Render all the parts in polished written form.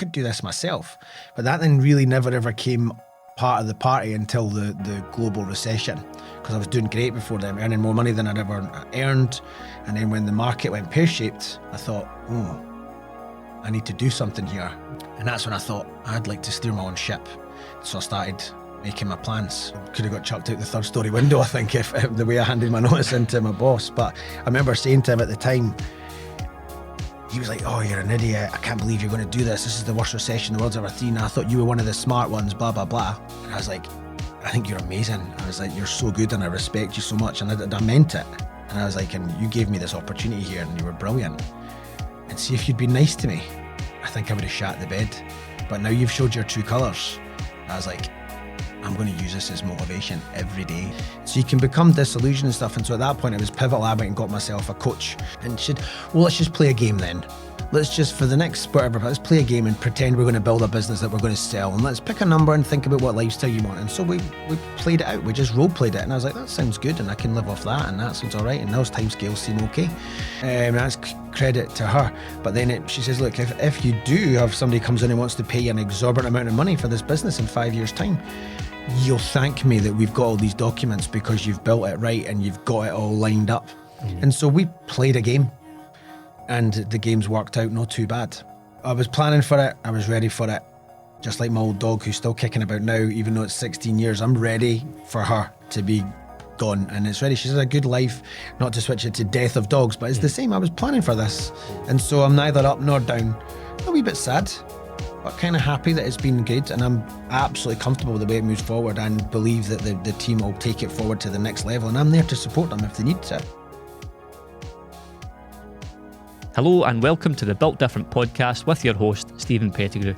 could do this myself. But that then really never ever came part of the party until the global recession, because I was doing great before then, earning more money than I'd ever earned. And then when the market went pear-shaped, I thought, I need to do something here. And that's when I thought I'd like to steer my own ship. So I started making my plans. Could have got chucked out the third story window, I think, if the way I handed my notice into my boss. But I remember saying to him at the time, he was like, "Oh, you're an idiot. I can't believe you're going to do this. This is the worst recession the world's ever seen. I thought you were one of the smart ones, blah, blah, blah." And I was like, "I think you're amazing." I was like, "You're so good and I respect you so much." And I meant it. And I was like, "And you gave me this opportunity here and you were brilliant. And see, if you'd been nice to me, I think I would have shat the bed. But now you've showed your true colours." I was like, I'm going to use this as motivation every day. So you can become disillusioned and stuff. And so at that point, it was pivotal. I went and got myself a coach and said, well, let's just play a game then. Let's just, for the next whatever, let's play a game and pretend we're going to build a business that we're going to sell. And let's pick a number and think about what lifestyle you want. And so we played it out. We just role played it. And I was like, that sounds good. And I can live off that. And that sounds all right. And those timescales seem okay. That's credit to her. But then she says, look, if you do have somebody comes in and wants to pay you an exorbitant amount of money for this business in 5 years' time, you'll thank me that we've got all these documents because you've built it right and you've got it all lined up. And so we played a game. And the game's worked out not too bad. I was planning for it. I was ready for it. Just like my old dog who's still kicking about now, even though it's 16 years, I'm ready for her to be gone. And it's ready. She's had a good life, not to switch it to death of dogs, but it's the same. I was planning for this. And so I'm neither up nor down. A wee bit sad, but kind of happy that it's been good. And I'm absolutely comfortable with the way it moves forward and believe that the team will take it forward to the next level. And I'm there to support them if they need to. Hello and welcome to the Built Different podcast with your host, Stephen Pettigrew.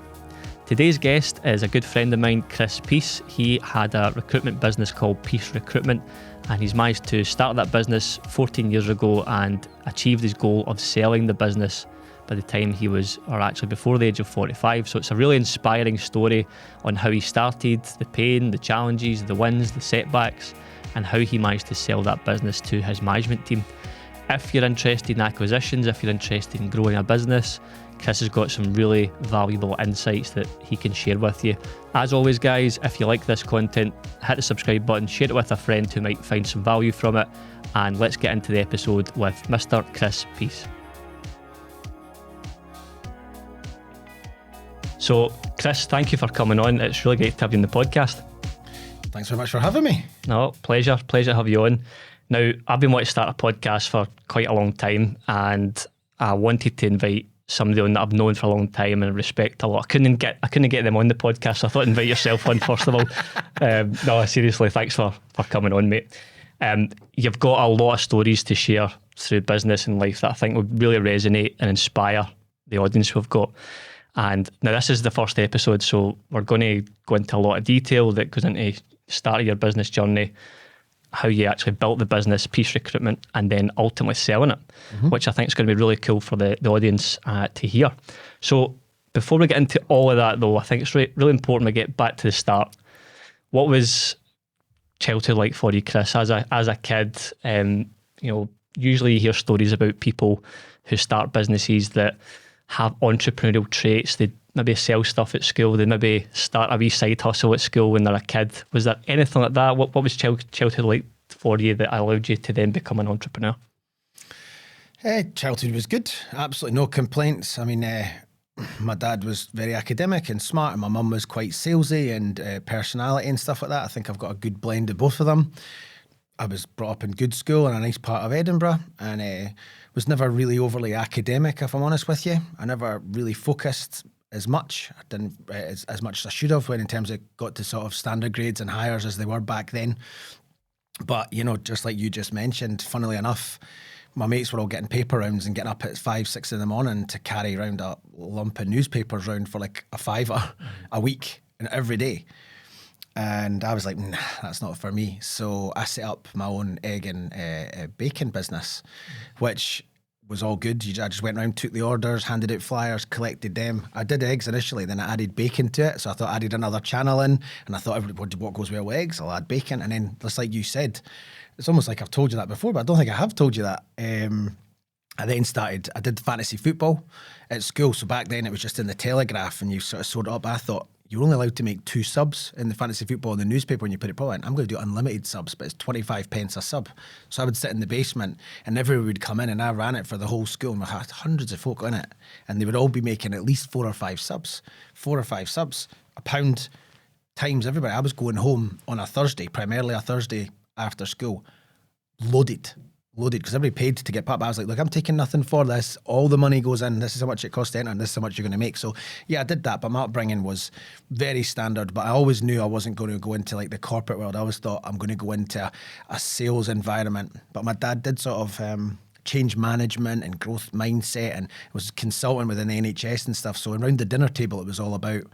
Today's guest is a good friend of mine, Chris Peace. He had a recruitment business called Peace Recruitment and he's managed to start that business 14 years ago and achieved his goal of selling the business by the time he was, or actually before the age of 45. So it's a really inspiring story on how he started, the pain, the challenges, the wins, the setbacks, and how he managed to sell that business to his management team. If you're interested in acquisitions, if you're interested in growing a business, Chris has got some really valuable insights that he can share with you. As always, guys, if you like this content, hit the subscribe button, share it with a friend who might find some value from it, and let's get into the episode with Mr. Chris Peace. So, Chris, thank you for coming on. It's really great to have you on the podcast. Thanks very much for having me. No, pleasure to have you on. Now, I've been wanting to start a podcast for quite a long time and I wanted to invite somebody on that I've known for a long time and respect a lot. I couldn't get them on the podcast, so I thought invite yourself on first of all. No, seriously, thanks for coming on, mate. You've got a lot of stories to share through business and life that I think would really resonate and inspire the audience we've got. And now this is the first episode, so we're going to go into a lot of detail that goes into the start of your business journey, how you actually built the business, Peace Recruitment, and then ultimately selling it, which I think is going to be really cool for the audience to hear. So before we get into all of that though, I think it's really important we get back to the start. What was childhood like for you, Chris, as a kid? Usually you hear stories about people who start businesses that have entrepreneurial traits. They maybe sell stuff at school, they maybe start a wee side hustle at school when they're a kid. Was there anything like that? What was childhood like for you that allowed you to then become an entrepreneur? Childhood was good, absolutely no complaints. I mean, my dad was very academic and smart, and my mum was quite salesy and personality and stuff like that. I think I've got a good blend of both of them. I was brought up in good school in a nice part of Edinburgh and was never really overly academic, if I'm honest with you. I never really focused as much. I didn't as much as I should have when in terms of got to sort of standard grades and higher as they were back then. But, just like you just mentioned, funnily enough, my mates were all getting paper rounds and getting up at 5, 6 in the morning to carry around a lump of newspapers round for like a £5 a week and every day. And I was like, nah, that's not for me. So I set up my own egg and bacon business, which was all good. I just went around, took the orders, handed out flyers, collected them. I did eggs initially, then I added bacon to it. So I thought I added another channel in, and I thought, what goes well with eggs? I'll add bacon. And then, just like you said, it's almost like I've told you that before, but I don't think I have told you that. I did fantasy football at school. So back then it was just in the Telegraph and you sort of sort it up. I thought you're only allowed to make 2 subs in the fantasy football in the newspaper when you put it public. I'm going to do unlimited subs, but it's 25 pence a sub. So I would sit in the basement and everyone would come in and I ran it for the whole school and we had hundreds of folk in it and they would all be making at least 4 or 5 subs. 4 or 5 subs, £1 times everybody. I was going home on a Thursday, primarily a Thursday after school, loaded because everybody paid to get part. I was like, look, I'm taking nothing for this. All the money goes in. This is how much it costs to enter and this is how much you're going to make. So yeah, I did that, but my upbringing was very standard, but I always knew I wasn't going to go into like the corporate world. I always thought I'm going to go into a sales environment, but my dad did sort of change management and growth mindset and was consulting within the NHS and stuff. So around the dinner table, it was all about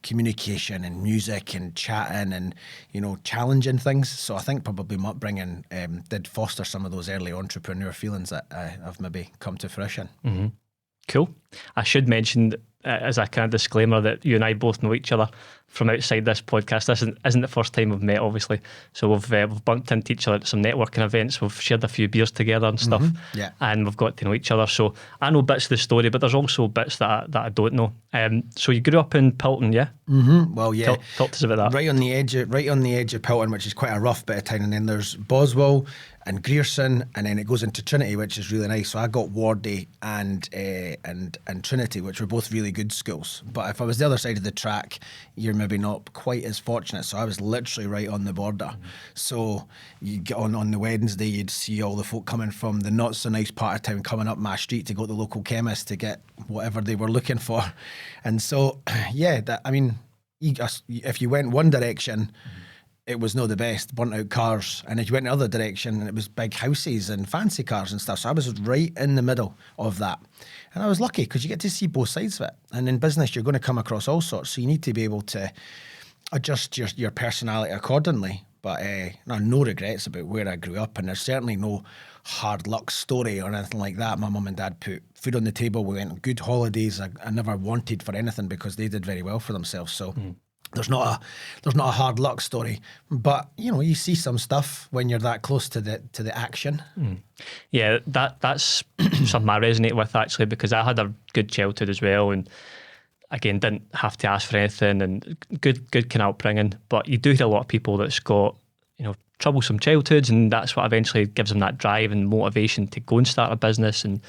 communication and music and chatting and, you know, challenging things. So I think probably my upbringing did foster some of those early entrepreneur feelings that have maybe come to fruition. Mm-hmm. Cool. I should mention as a kind of disclaimer that you and I both know each other from outside this podcast. This isn't the first time we've met, obviously. So we've bumped into each other at some networking events. We've shared a few beers together and stuff. Mm-hmm. Yeah. And we've got to know each other. So I know bits of the story, but there's also bits that I don't know. So you grew up in Pilton, yeah? Mm-hmm. Well, yeah. Talk to us about that. Right on the edge of Pilton, which is quite a rough bit of town, and then there's Boswell and Grierson, and then it goes into Trinity, which is really nice. So I got Wardy and Trinity, which were both really good schools. But if I was the other side of the track, you're maybe not quite as fortunate. So I was literally right on the border. Mm-hmm. So you get on the Wednesday, you'd see all the folk coming from the not so nice part of town coming up my street to go to the local chemist to get whatever they were looking for. And so, yeah, if you went one direction, it was no the best, burnt out cars. And if you went the other direction, it was big houses and fancy cars and stuff. So I was right in the middle of that. And I was lucky because you get to see both sides of it. And in business, you're going to come across all sorts. So you need to be able to adjust your personality accordingly. But no regrets about where I grew up. And there's certainly no hard luck story or anything like that. My mum and dad put food on the table. We went on good holidays. I never wanted for anything because they did very well for themselves. So there's not a hard luck story. But you know, you see some stuff when you're that close to the action. Yeah, that's something I resonate with actually, because I had a good childhood as well, and again didn't have to ask for anything, and good kind of upbringing. But you do hear a lot of people that's got, you know, troublesome childhoods, and that's what eventually gives them that drive and motivation to go and start a business and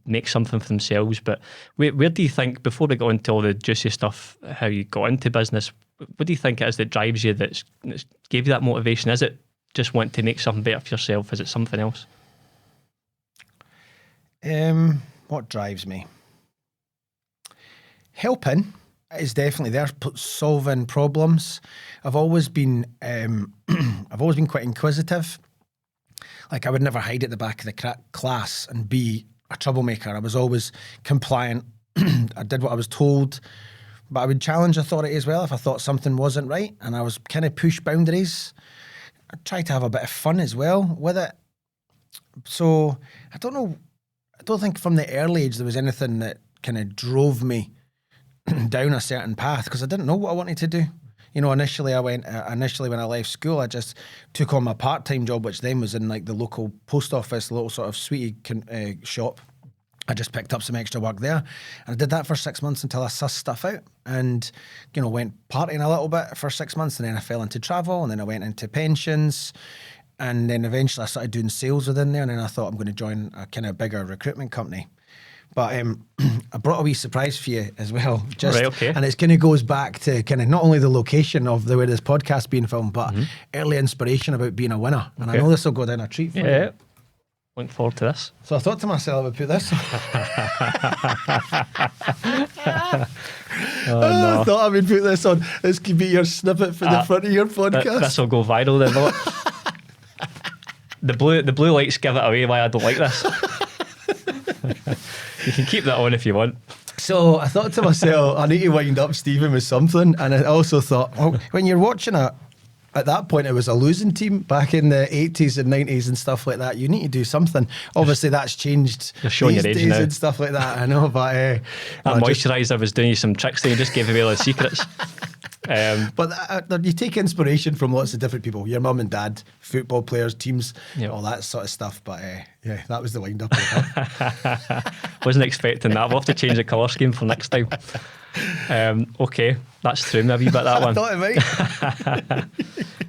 make something for themselves. But where do you think, before we go into all the juicy stuff, how you got into business, what do you think it is that drives you, that's gave you that motivation? Is it just want to make something better for yourself? Is it something else? What drives me? Helping is definitely there, solving problems. I've always been quite inquisitive. Like I would never hide at the back of the class and be a troublemaker. I was always compliant. I did what I was told, but I would challenge authority as well if I thought something wasn't right, and I was kind of push boundaries. I tried to have a bit of fun as well with it. So I don't know. I don't think from the early age there was anything that kind of drove me down a certain path, because I didn't know what I wanted to do. You know, initially when I left school, I just took on my part-time job, which then was in like the local post office, the little sort of sweetie shop. I just picked up some extra work there, and I did that for 6 months until I sussed stuff out, and you know, went partying a little bit for 6 months, and then I fell into travel, and then I went into pensions, and then eventually I started doing sales within there, and then I thought I'm going to join a kind of bigger recruitment company. But I brought a wee surprise for you as well. Right, okay. And it kind of goes back to kind of not only the location of where this podcast being filmed, but early inspiration about being a winner. And I know this will go down a treat for you. Yeah, looking forward to this. So I thought to myself, I would put this. I thought I would put this on. This could be your snippet for the front of your podcast. This will go viral then, will it? The blue lights give it away why I don't like this. You can keep that on if you want. So I thought to myself, I need to wind up Stephen with something. And I also thought, well, when you're watching it, at that point it was a losing team back in the 80s and 90s and stuff like that. You need to do something. Obviously that's changed You're showing these your age days now. and stuff like that. I know, but that moisturiser was doing you some tricks there. You just gave away all the secrets. But you take inspiration from lots of different people. Your mum and dad, football players, teams, all that sort of stuff. But yeah, that was the wind up. Wasn't expecting that. We'll have to change the colour scheme for next time. Okay, that's through me a wee bit, that one. I thought it might.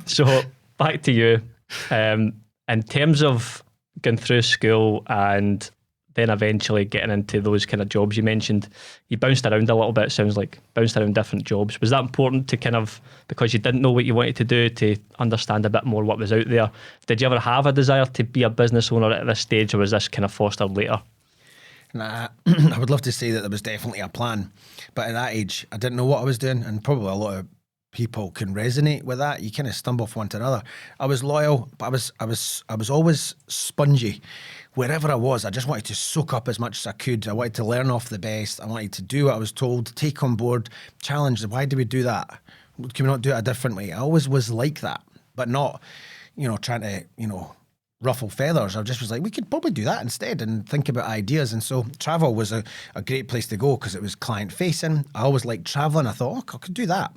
So back to you. In terms of going through school and then eventually getting into those kind of jobs you mentioned, you bounced around a little bit, it sounds like, bounced around different jobs. Was that important to kind of, because you didn't know what you wanted to do, to understand a bit more what was out there? Did you ever have a desire to be a business owner at this stage, or was this kind of fostered later? Nah, I would love to say that there was definitely a plan, but at that age, I didn't know what I was doing, and probably a lot of people can resonate with that. You kind of stumble from one to another. I was loyal, but I was always spongy. Wherever I was, I just wanted to soak up as much as I could. I wanted to learn off the best. I wanted to do what I was told, take on board, challenge. Why do we do that? Can we not do it a different way? I always was like that, but not, trying to, ruffle feathers. I just was like, we could probably do that instead and think about ideas. And so travel was a great place to go because it was client facing. I always liked traveling. I thought, I could do that.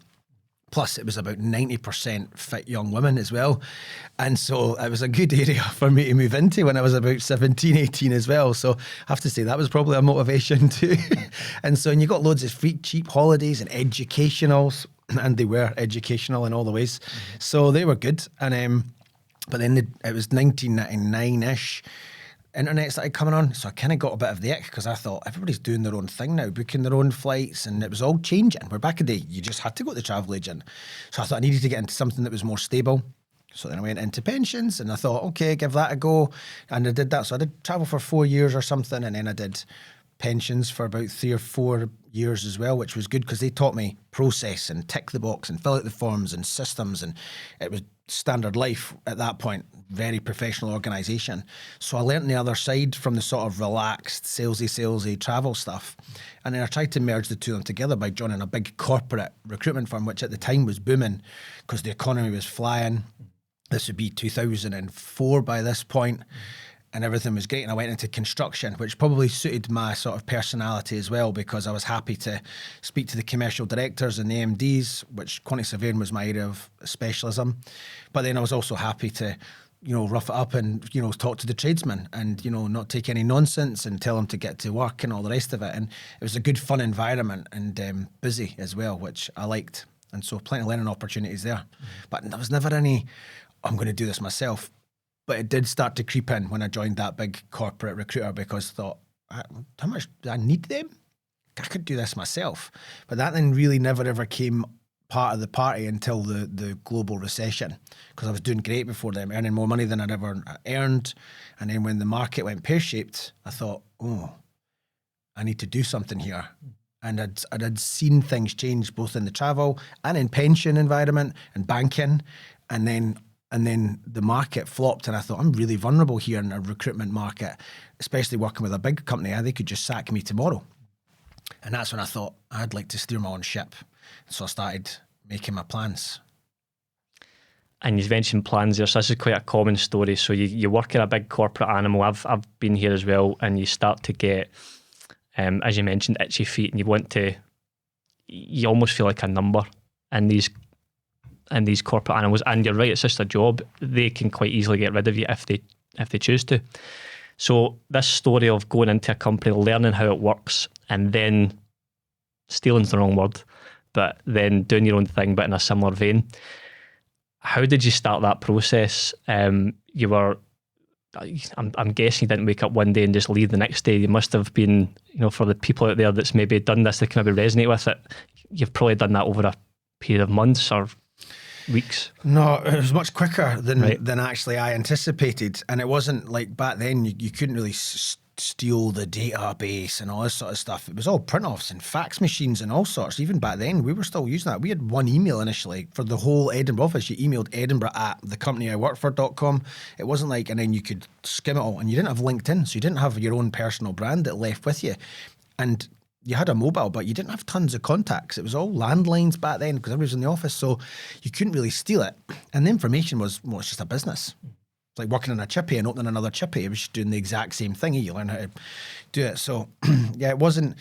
Plus, it was about 90% fit young women as well. And so it was a good area for me to move into when I was about 17, 18 as well. So I have to say that was probably a motivation too. And so, and you got loads of free, cheap holidays and educationals, and they were educational in all the ways. So they were good. And but then it was 1999-ish. Internet started coming on, so I kind of got a bit of the ick because I thought everybody's doing their own thing now, booking their own flights, and it was all changing. We're back in the day, you just had to go to the travel agent. So I thought I needed to get into something that was more stable. So then I went into pensions, and I thought, okay, give that a go. And I did that. So I did travel for 4 years or something, and then I did pensions for about 3 or 4 years as well, which was good because they taught me process and tick the box and fill out the forms and systems, and it was standard life at that point, very professional organisation. So I learnt the other side from the sort of relaxed, salesy travel stuff. And then I tried to merge the two of them together by joining a big corporate recruitment firm, which at the time was booming because the economy was flying. This would be 2004 by this point. And everything was great. And I went into construction, which probably suited my sort of personality as well, because I was happy to speak to the commercial directors and the MDs, which quantity surveying was my area of specialism. But then I was also happy to, rough it up and, talk to the tradesmen and, not take any nonsense and tell them to get to work and all the rest of it. And it was a good, fun environment and busy as well, which I liked. And so plenty of learning opportunities there. But there was never any, I'm going to do this myself. But it did start to creep in when I joined that big corporate recruiter because I thought, how much do I need them? I could do this myself. But that then really never ever came part of the party until the global recession, because I was doing great before then, earning more money than I'd ever earned. And then when the market went pear-shaped, I thought, I need to do something here. And I'd seen things change both in the travel and in pension environment and banking. And then the market flopped, and I thought, I'm really vulnerable here in a recruitment market, especially working with a big company. They could just sack me tomorrow. And that's when I thought, I'd like to steer my own ship. So I started making my plans. And you mentioned plans there, so this is quite a common story. So you work in a big corporate animal. I've been here as well, and you start to get, as you mentioned, itchy feet, and you almost feel like a number in these corporate animals. And you're right, it's just a job. They can quite easily get rid of you if they choose to. So this story of going into a company, learning how it works, and then stealing's the wrong word, but then doing your own thing, but in a similar vein. How did you start that process? I'm guessing you didn't wake up one day and just leave the next day. You must have been, for the people out there that's maybe done this, they can maybe resonate with it. You've probably done that over a period of months or weeks. No, it was much quicker than actually I anticipated. And it wasn't like back then, you couldn't really steal the database and all this sort of stuff. It was all print-offs and fax machines and all sorts. Even back then, we were still using that. We had one email initially for the whole Edinburgh office. You emailed edinburgh@thecompany-I-work-for.com. It wasn't like, and then you could skim it all. And you didn't have LinkedIn, so you didn't have your own personal brand that left with you. And you had a mobile, but you didn't have tons of contacts. It was all landlines back then because everybody was in the office, so you couldn't really steal it. And the information was, it's just a business. It's like working in a chippy and opening another chippy. It was just doing the exact same thing. You learn how to do it. So yeah, it wasn't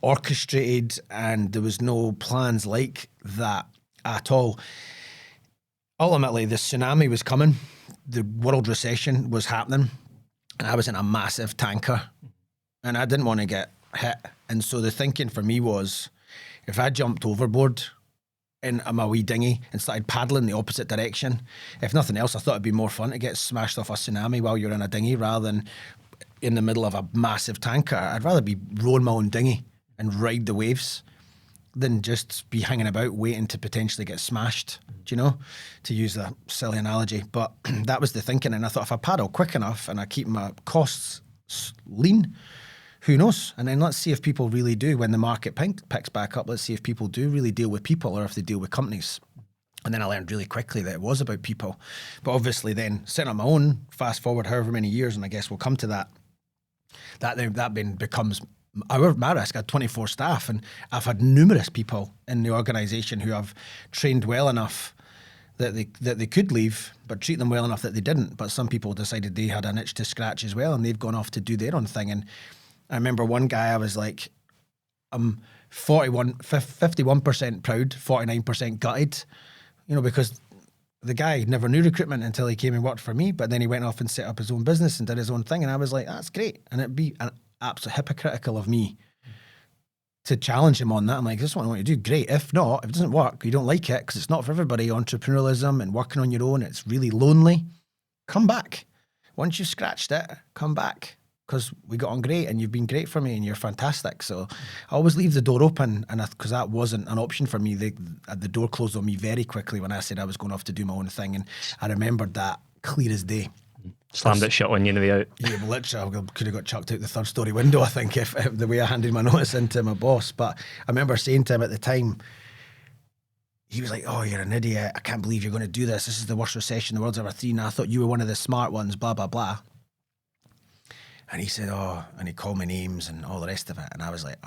orchestrated, and there was no plans like that at all. Ultimately, the tsunami was coming. The world recession was happening. And I was in a massive tanker and I didn't want to get hit. And so the thinking for me was, if I jumped overboard in my wee dinghy and started paddling the opposite direction, if nothing else, I thought it'd be more fun to get smashed off a tsunami while you're in a dinghy rather than in the middle of a massive tanker. I'd rather be rowing my own dinghy and ride the waves than just be hanging about waiting to potentially get smashed, do you know, to use a silly analogy. But that was the thinking. And I thought, if I paddle quick enough and I keep my costs lean, who knows? And then let's see if people really do, when the market picks back up, let's see if people do really deal with people or if they deal with companies. And then I learned really quickly that it was about people. But obviously then setting up my own, fast forward however many years, and I guess we'll come to that, that then becomes my risk. I had 24 staff, and I've had numerous people in the organisation who I've trained well enough that they could leave, but treat them well enough that they didn't. But some people decided they had an itch to scratch as well, and they've gone off to do their own thing. And I remember one guy, I was like, I'm 51% proud, 49% gutted, you know, because the guy never knew recruitment until he came and worked for me, but then he went off and set up his own business and did his own thing. And I was like, that's great. And it'd be an absolute hypocritical of me to challenge him on that. I'm like, this is what I want to do. Great. If not, if it doesn't work, you don't like it, because it's not for everybody. Entrepreneurialism and working on your own, it's really lonely. Come back. Once you've scratched it, come back, because we got on great and you've been great for me and you're fantastic. So I always leave the door open, and because that wasn't an option for me, the door closed on me very quickly when I said I was going off to do my own thing. And I remembered that clear as day. Slammed it shut on you in the way out. Yeah, well, literally, I could have got chucked out the third story window, I think, if the way I handed my notice into my boss. But I remember saying to him at the time, he was like, oh, you're an idiot. I can't believe you're going to do this. This is the worst recession the world's ever seen. I thought you were one of the smart ones, blah, blah, blah. And he said, oh, and he called me names and all the rest of it. And I was like,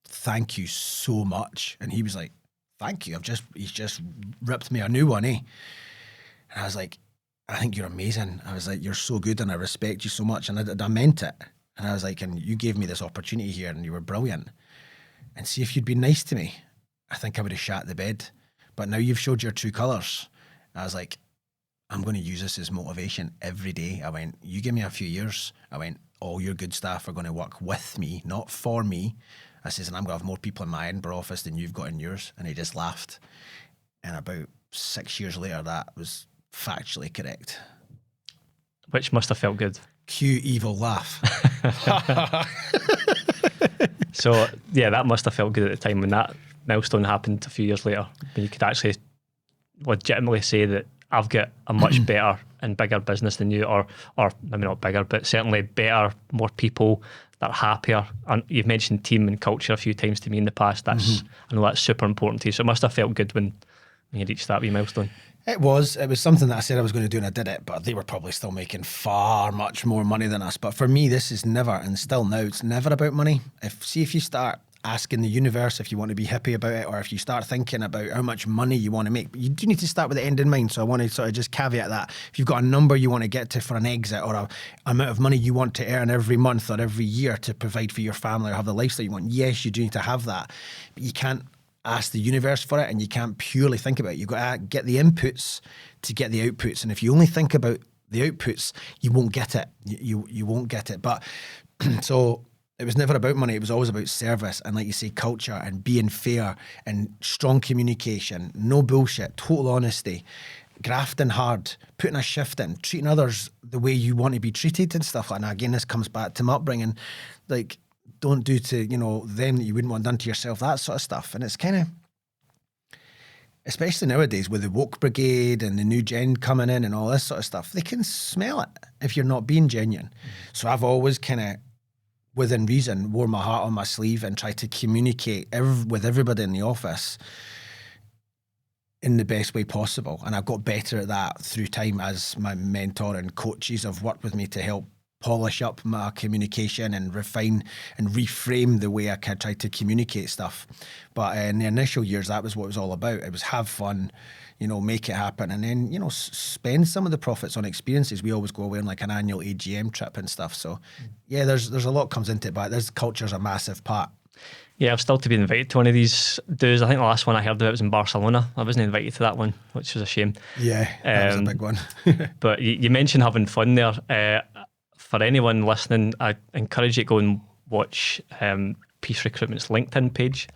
thank you so much. And he was like, thank you. He's just ripped me a new one, eh? And I was like, I think you're amazing. I was like, you're so good and I respect you so much. And I meant it. And I was like, and you gave me this opportunity here and you were brilliant. And see, if you'd been nice to me, I think I would have shat the bed. But now you've showed your true colours. I was like, I'm going to use this as motivation every day. I went, you give me a few years. I went, all your good staff are going to work with me, not for me. I says, and I'm going to have more people in my Edinburgh office than you've got in yours. And he just laughed. And about 6 years later, that was factually correct. Which must have felt good. Cue evil laugh. So yeah, that must have felt good at the time when that milestone happened a few years later. When you could actually legitimately say that I've got a much better and bigger business than you, or maybe not bigger, but certainly better, more people that are happier. And you've mentioned team and culture a few times to me in the past. That's I know that's super important to you. So it must have felt good when you reached that wee milestone. It was something that I said I was going to do and I did it, but they were probably still making far much more money than us. But for me, this is never, and still now, it's never about money. If you start asking the universe if you want to be happy about it, or if you start thinking about how much money you want to make, you do need to start with the end in mind. So I want to sort of just caveat that. If you've got a number you want to get to for an exit, or a amount of money you want to earn every month or every year to provide for your family or have the lifestyle you want, yes, you do need to have that. But you can't ask the universe for it, and you can't purely think about it. You've got to get the inputs to get the outputs. And if you only think about the outputs, you won't get it. You won't get it. But so it was never about money. It was always about service and, like you say, culture and being fair and strong communication, no bullshit, total honesty, grafting hard, putting a shift in, treating others the way you want to be treated and stuff like that. And again, this comes back to my upbringing. Like, don't do to, them that you wouldn't want done to yourself, that sort of stuff. And it's kind of, especially nowadays with the woke brigade and the new gen coming in and all this sort of stuff, they can smell it if you're not being genuine. So I've always kind of, within reason, wore my heart on my sleeve and tried to communicate with everybody in the office in the best way possible. And I've got better at that through time as my mentor and coaches have worked with me to help polish up my communication and refine and reframe the way I tried to communicate stuff. But in the initial years, that was what it was all about. It was have fun, make it happen, and then, spend some of the profits on experiences. We always go away on like an annual AGM trip and stuff. So yeah, there's a lot comes into it, but culture's a massive part. Yeah, I've still to be invited to one of these do's. I think the last one I heard about was in Barcelona. I wasn't invited to that one, which was a shame. Yeah, that was a big one. But you mentioned having fun there. For anyone listening, I encourage you to go and watch Peace Recruitment's LinkedIn page,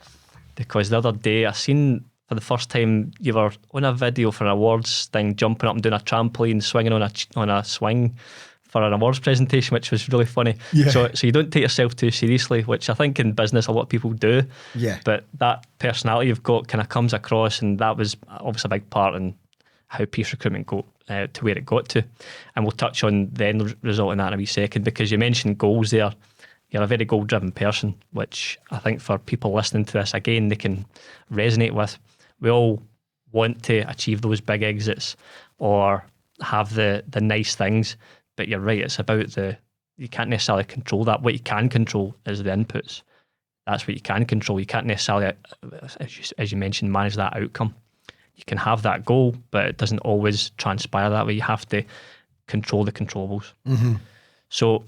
because the other day I seen for the first time you were on a video for an awards thing, jumping up and doing a trampoline, swinging on a swing for an awards presentation, which was really funny. Yeah. So you don't take yourself too seriously, which I think in business a lot of people do. Yeah. But that personality you've got kind of comes across, and that was obviously a big part in how Peace Recruitment got to where it got to. And we'll touch on the end result in that in a wee second, because you mentioned goals there. You're a very goal-driven person, which I think for people listening to this, again, they can resonate with. We all want to achieve those big exits or have the nice things, but you're right, it's about you can't necessarily control that. What you can control is the inputs. That's what you can control. You can't necessarily, as you mentioned, manage that outcome. You can have that goal, but it doesn't always transpire that way. You have to control the controllables. Mm-hmm. So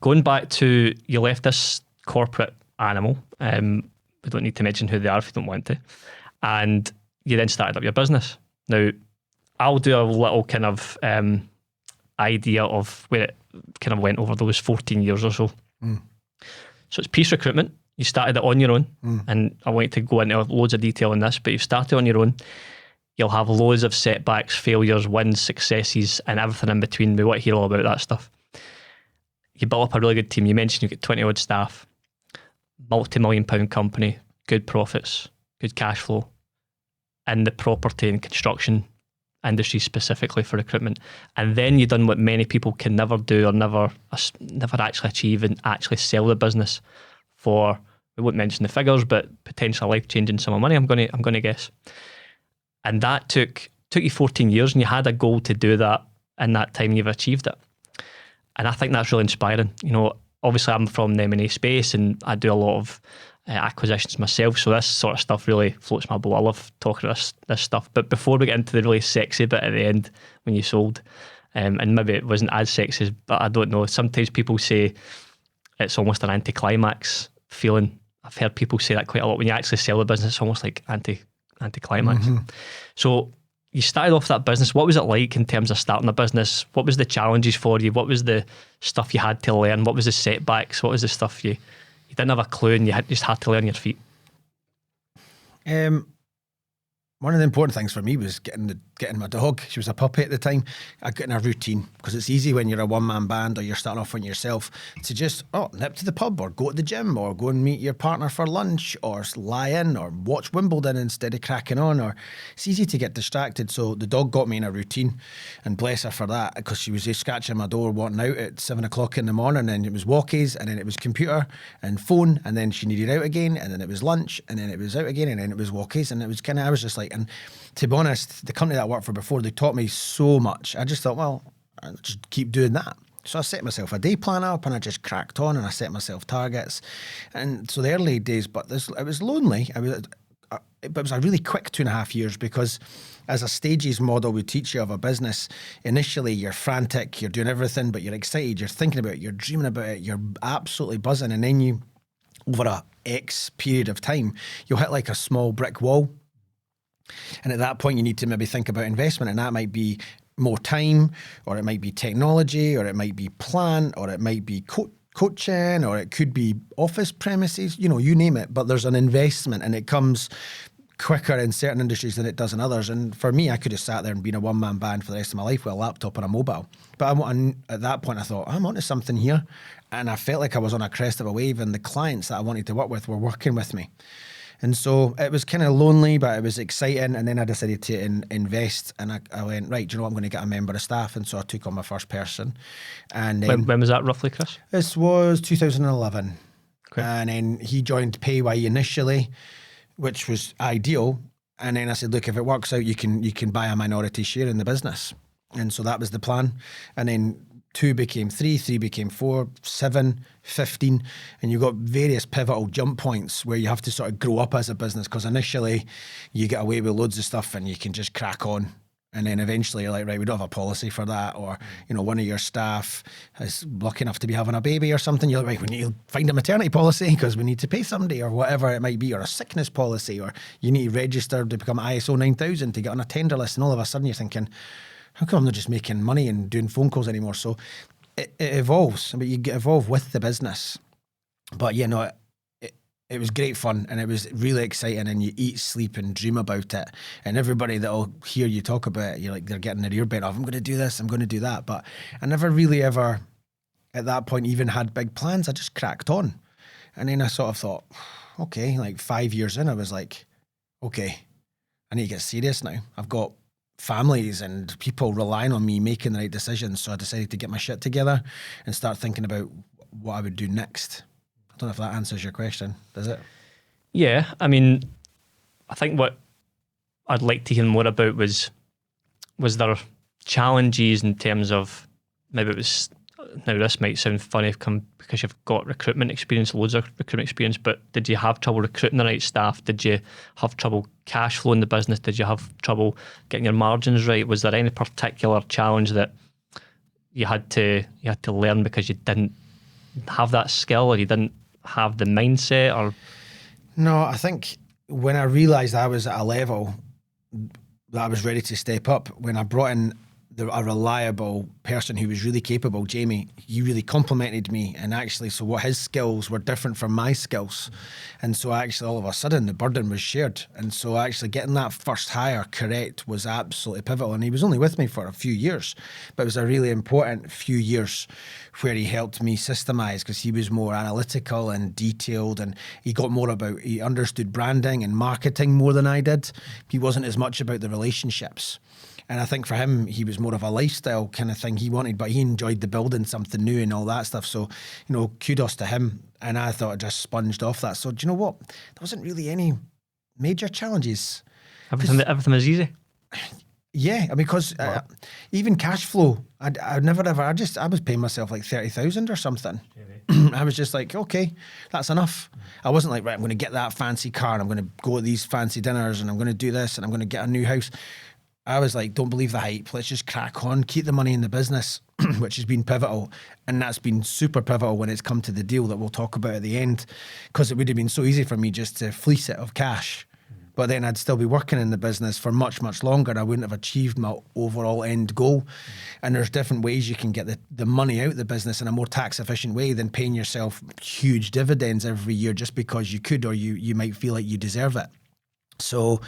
going back to, you left this corporate animal. We don't need to mention who they are if you don't want to. And you then started up your business. Now, I'll do a little kind of idea of where it kind of went over those 14 years or so. Mm. So it's Peace Recruitment. You started it on your own, and I want to go into loads of detail on this, but you've started on your own. You'll have loads of setbacks, failures, wins, successes, and everything in between. We want to hear all about that stuff. You built up a really good team. You mentioned you've got 20 odd staff, multi-million-pound company, good profits, good cash flow, in the property and construction industry specifically for recruitment. And then you've done what many people can never do or never actually achieve, and actually sell the business for, we won't mention the figures, but potentially life-changing sum of money, I'm going to guess. And that took you 14 years, and you had a goal to do that in that time, and you've achieved it. And I think that's really inspiring. Obviously I'm from the M&A space, and I do a lot of acquisitions myself, so this sort of stuff really floats my boat. I love talking about this stuff. But before we get into the really sexy bit at the end, when you sold, and maybe it wasn't as sexy, but I don't know, sometimes people say it's almost an anticlimax feeling. I've heard people say that quite a lot. When you actually sell a business, it's almost like anticlimax. Mm-hmm. So you started off that business. What was it like in terms of starting a business? What was the challenges for you? What was the stuff you had to learn? What was the setbacks? What was the stuff you didn't have a clue, and you just had to learn your feet? One of the important things for me was getting my dog. She was a puppy at the time. I got in a routine, because it's easy when you're a one-man band or you're starting off on yourself to just nip to the pub or go to the gym or go and meet your partner for lunch or lie in or watch Wimbledon instead of cracking on. Or it's easy to get distracted. So the dog got me in a routine, and bless her for that, because she was just scratching my door wanting out at 7 o'clock in the morning, and it was walkies, and then it was computer and phone, and then she needed out again, and then it was lunch, and then it was out again, and then it was walkies, and it was I was just like, and to be honest, the company that I worked for before, they taught me so much. I just thought, well, I'll just keep doing that. So I set myself a day plan up, and I just cracked on, and I set myself targets. And so the early days, but it was lonely. But it was a really quick 2.5 years, because as a stages model would teach you of a business, initially you're frantic, you're doing everything, but you're excited, you're thinking about it, you're dreaming about it, you're absolutely buzzing. And then you, over a X period of time, you'll hit like a small brick wall. And at that point, you need to maybe think about investment, and that might be more time, or it might be technology, or it might be plant, or it might be coaching, or it could be office premises, you name it. But there's an investment, and it comes quicker in certain industries than it does in others. And for me, I could have sat there and been a one-man band for the rest of my life with a laptop and a mobile. But at that point, I thought, I'm onto something here. And I felt like I was on a crest of a wave, and the clients that I wanted to work with were working with me. And so it was kind of lonely, but it was exciting. And then I decided to invest, and I went, right, do you know what? I'm going to get a member of staff. And so I took on my first person. And then, when was that roughly, Chris? This was 2011. Okay. And then he joined PayY initially, which was ideal. And then I said, look, if it works out, you can buy a minority share in the business. And so that was the plan. And then 2 became 3, 3 became 4, 7, 15, and you've got various pivotal jump points where you have to sort of grow up as a business, because initially you get away with loads of stuff and you can just crack on. And then eventually you're like, right, we don't have a policy for that. Or, you know, one of your staff is lucky enough to be having a baby or something. You're like, right, we need to find a maternity policy because we need to pay somebody, or whatever it might be, or a sickness policy, or you need to register to become ISO 9000 to get on a tender list. And all of a sudden you're thinking, how come I'm not just making money and doing phone calls anymore? So it evolves, but you get evolved with the business. But yeah, no, it was great fun, and it was really exciting, and you eat, sleep and dream about it. And everybody that'll hear you talk about it, you're like, they're getting their earbud off, I'm going to do this, I'm going to do that. But I never really ever at that point even had big plans. I just cracked on. And then I sort of thought, okay, like 5 years in, I was like, okay, I need to get serious now. I've got families and people relying on me making the right decisions. So I decided to get my shit together and start thinking about what I would do next. I don't know if that answers your question, does it? Yeah, I mean, I think what I'd like to hear more about was there challenges in terms of, maybe it was, now this might sound funny because you've got recruitment experience, loads of recruitment experience, but did you have trouble recruiting the right staff? Did you have trouble cash flow in the business? Did you have trouble getting your margins right? Was there any particular challenge that you had to learn because you didn't have that skill, or you didn't have the mindset? Or no, I think when I realised I was at a level that I was ready to step up, when I brought in a reliable person who was really capable, Jamie, he really complimented me. And actually, so what his skills were different from my skills. And so actually all of a sudden the burden was shared. And so actually getting that first hire correct was absolutely pivotal. And he was only with me for a few years, but it was a really important few years where he helped me systemize, because he was more analytical and detailed, and he understood branding and marketing more than I did. He wasn't as much about the relationships. And I think for him, he was more of a lifestyle kind of thing he wanted, but he enjoyed the building something new and all that stuff. So, you know, kudos to him. And I thought I just sponged off that. So do you know what? There wasn't really any major challenges. Everything was easy. Yeah, I mean, because even cash flow, I was paying myself like 30,000 or something. I was just like, okay, that's enough. I wasn't like, right, I'm going to get that fancy car, and I'm going to go to these fancy dinners, and I'm going to do this, and I'm going to get a new house. I was like, don't believe the hype. Let's just crack on, keep the money in the business, which has been pivotal. And that's been super pivotal when it's come to the deal that we'll talk about at the end, because it would have been so easy for me just to fleece it of cash. But then I'd still be working in the business for much, much longer, and I wouldn't have achieved my overall end goal. And there's different ways you can get the money out of the business in a more tax efficient way than paying yourself huge dividends every year just because you could, or you might feel like you deserve it. So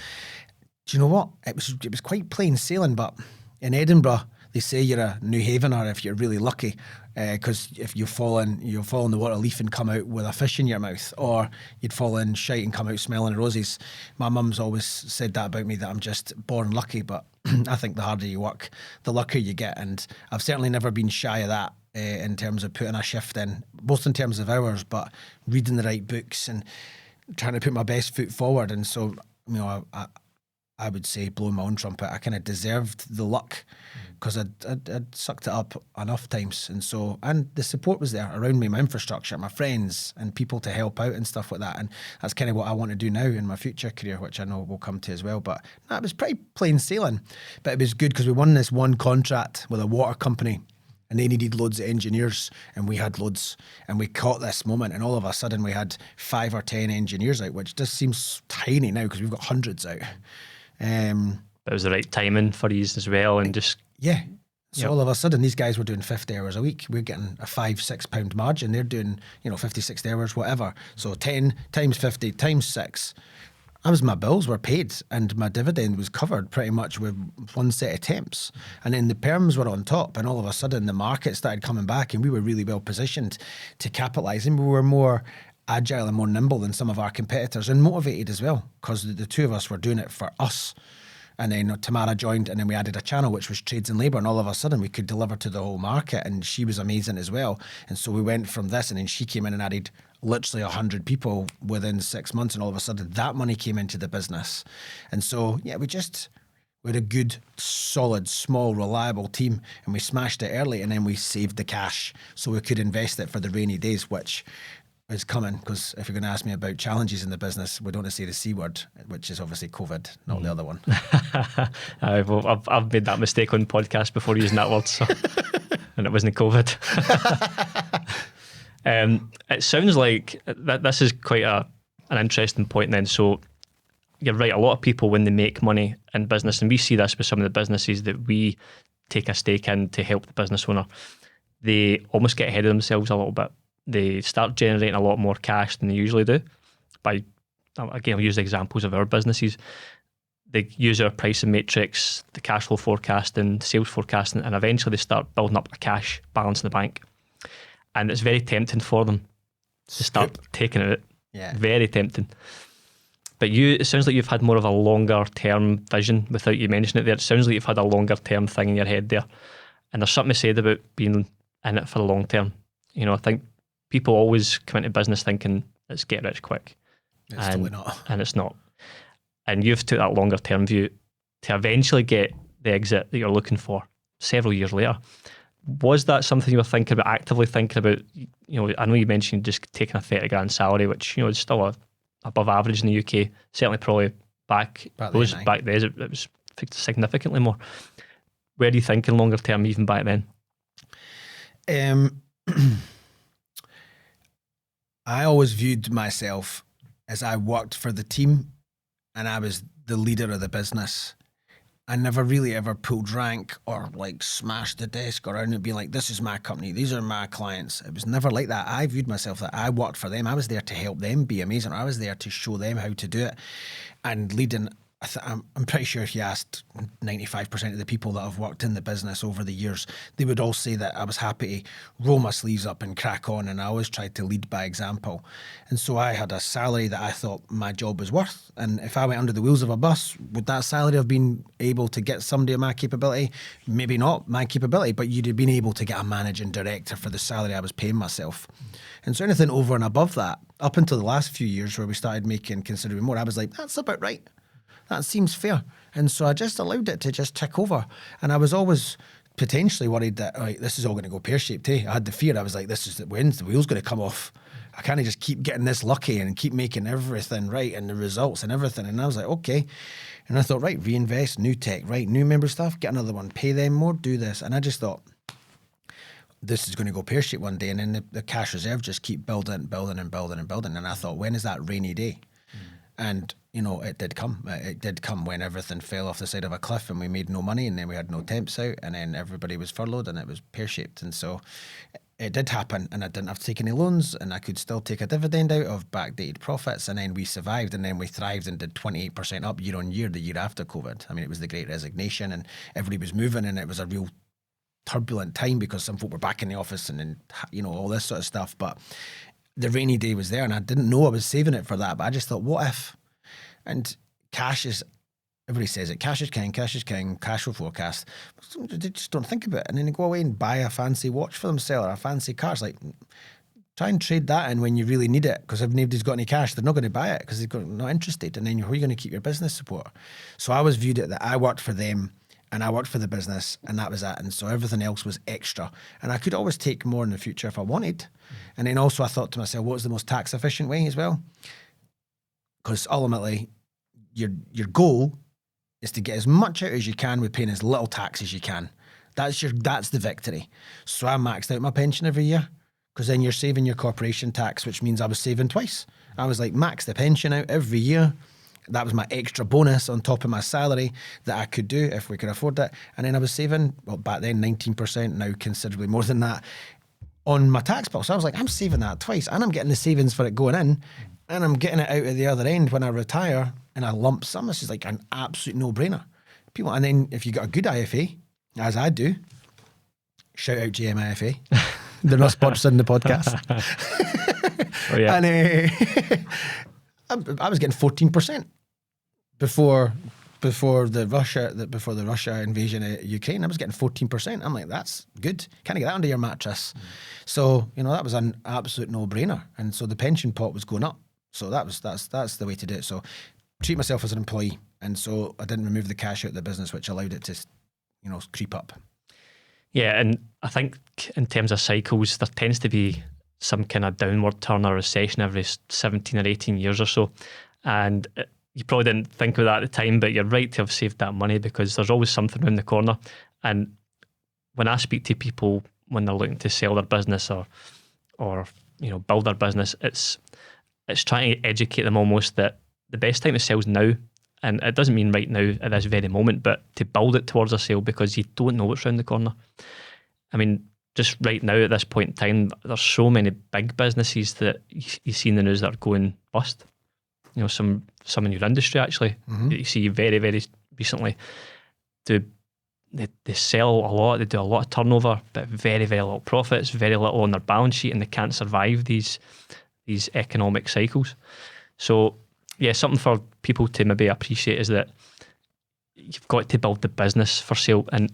do you know what? It was quite plain sailing, but in Edinburgh, they say you're a New Havener if you're really lucky, because if you fall in the water leaf and come out with a fish in your mouth, or you'd fall in shite and come out smelling roses. My mum's always said that about me, that I'm just born lucky, but I think the harder you work, the luckier you get. And I've certainly never been shy of that in terms of putting a shift in, both in terms of hours, but reading the right books and trying to put my best foot forward. And so, you know, I would say, blowing my own trumpet, I kind of deserved the luck because I'd sucked it up enough times. And the support was there around me, my infrastructure, my friends and people to help out and stuff like that. And that's kind of what I want to do now in my future career, which I know we'll come to as well. But that was pretty plain sailing. But it was good because we won this one contract with a water company, and they needed loads of engineers, and we had loads, and we caught this moment, and all of a sudden we had 5 or 10 engineers out, which just seems tiny now because we've got hundreds out. But it was the right timing for you as well, and just So all of a sudden these guys were doing 50 hours a week. We're getting a £5-6 margin. They're doing 50, 60 hours, whatever. So 10 times 50 times 6. My bills were paid, and my dividend was covered pretty much with one set of temps. And then the perms were on top, and all of a sudden the market started coming back, and we were really well positioned to capitalise. And we were more agile and more nimble than some of our competitors, and motivated as well, because the two of us were doing it for us. And then Tamara joined, and then we added a channel, which was trades and labour, and all of a sudden we could deliver to the whole market, and she was amazing as well. And so we went from this, and then she came in and added literally 100 people within 6 months, and all of a sudden that money came into the business. And so, yeah, We had a good, solid, small, reliable team, and we smashed it early, and then we saved the cash so we could invest it for the rainy days, which is coming, because if you're going to ask me about challenges in the business, we don't want to say the C word, which is obviously COVID, not the other one. Well, I've made that mistake on podcast before using that word, so, and it wasn't COVID. It sounds like this is quite an interesting point then. So you're right, a lot of people, when they make money in business, and we see this with some of the businesses that we take a stake in to help the business owner, they almost get ahead of themselves a little bit. They start generating a lot more cash than they usually do. Again, I'll use the examples of our businesses. They use our pricing matrix, the cash flow forecasting, sales forecasting, and eventually they start building up a cash balance in the bank. And it's very tempting for them to start taking it out. Yeah. Very tempting. But it sounds like you've had more of a longer term vision without you mentioning it there. It sounds like you've had a longer term thing in your head there. And there's something to say about being in it for the long term. You know, I think people always come into business thinking it's get rich quick. It's totally not. And it's not. And you've took that longer term view to eventually get the exit that you're looking for several years later. Was that something you were thinking about, actively thinking about? You know, I know you mentioned just taking a 30 grand salary, which, you know, is still above average in the UK. Certainly probably back then it was significantly more. Where are you thinking longer term even back then? I always viewed myself as I worked for the team and I was the leader of the business. I never really ever pulled rank or like smashed the desk around and being like, this is my company, these are my clients. It was never like that. I viewed myself that I worked for them. I was there to help them be amazing. I was there to show them how to do it. And leading, I'm pretty sure if you asked 95% of the people that have worked in the business over the years, they would all say that I was happy to roll my sleeves up and crack on, and I always tried to lead by example. And so I had a salary that I thought my job was worth, and if I went under the wheels of a bus, would that salary have been able to get somebody of my capability? Maybe not my capability, but you'd have been able to get a managing director for the salary I was paying myself. And so anything over and above that, up until the last few years where we started making considerably more, I was like, that's about right. That seems fair. And so I just allowed it to just tick over. And I was always potentially worried that, all right, this is all going to go pear-shaped, I had the fear. I was like, when's the wheel's going to come off? I can't just keep getting this lucky and keep making everything right and the results and everything. And I was like, okay. And I thought, right, reinvest, new tech, right, new member staff, get another one, pay them more, do this. And I just thought, this is going to go pear-shaped one day. And then the cash reserve just keep building and building. And I thought, when is that rainy day? And, you know, it did come. It did come when everything fell off the side of a cliff and we made no money, and then we had no temps out, and then everybody was furloughed and it was pear-shaped. And so it did happen, and I didn't have to take any loans, and I could still take a dividend out of backdated profits, and then we survived, and then we thrived and did 28% up year on year the year after COVID. I mean, it was the Great Resignation and everybody was moving, and it was a real turbulent time because some folk were back in the office and then, you know, all this sort of stuff. But the rainy day was there, and I didn't know I was saving it for that, but I just thought, what if? And cash is, everybody says it, cash is king, cash will forecast. They just don't think about it. And then they go away and buy a fancy watch for themselves or a fancy car. It's like, try and trade that in when you really need it, because if nobody's got any cash, they're not going to buy it because they're not interested. And then who are you going to keep your business support? So I always viewed it that I worked for them and I worked for the business, and that was it. And so everything else was extra. And I could always take more in the future if I wanted. And then also I thought to myself, what's the most tax efficient way as well? Because ultimately, your goal is to get as much out as you can with paying as little tax as you can. That's the victory. So I maxed out my pension every year, because then you're saving your corporation tax, which means I was saving twice. I was like, max the pension out every year. That was my extra bonus on top of my salary that I could do if we could afford it. And then I was saving, well, back then 19%, now considerably more than that, on my tax bill. So I was like, I'm saving that twice, and I'm getting the savings for it going in, and I'm getting it out at the other end when I retire in a lump sum. This is like an absolute no-brainer. People, and then if you got a good IFA, as I do, shout out GM IFA. They're not sponsoring the podcast. Oh, yeah. And I was getting 14% before the Russia invasion of Ukraine. I was getting 14%. I'm like, that's good. Can't get that under your mattress. So, you know, that was an absolute no-brainer. And so the pension pot was going up. So that's the way to do it. So treat myself as an employee. And so I didn't remove the cash out of the business, which allowed it to, creep up. Yeah, and I think in terms of cycles, there tends to be some kind of downward turn or recession every 17 or 18 years or so. And you probably didn't think of that at the time, but you're right to have saved that money, because there's always something around the corner. And when I speak to people when they're looking to sell their business or build their business, it's trying to educate them almost that the best time to sell is now. And it doesn't mean right now at this very moment, but to build it towards a sale, because you don't know what's around the corner. I mean, just right now at this point in time, there's so many big businesses that you see in the news that are going bust. Some in your industry actually, that you see very, very recently. They sell a lot, they do a lot of turnover, but very, very little profits, very little on their balance sheet, and they can't survive these economic cycles. So yeah, something for people to maybe appreciate is that you've got to build the business for sale, and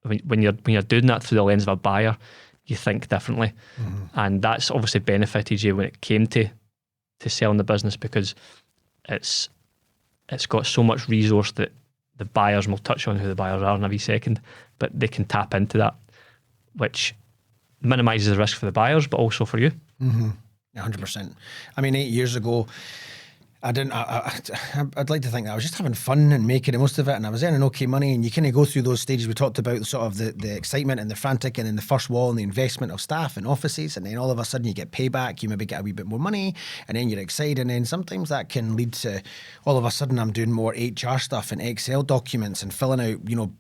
when you're doing that through the lens of a buyer, you think differently, and that's obviously benefited you when it came to selling the business, because it's got so much resource that the buyers, and we'll touch on who the buyers are in a wee second, but they can tap into that, which minimises the risk for the buyers, but also for you. 100%. I mean, 8 years ago, I'd like to think that I was just having fun and making the most of it, and I was earning okay money, and you kind of go through those stages we talked about, sort of the excitement and the frantic, and then the first wall and the investment of staff and offices, and then all of a sudden you get payback, you maybe get a wee bit more money, and then you're excited, and then sometimes that can lead to all of a sudden I'm doing more HR stuff and Excel documents and filling out,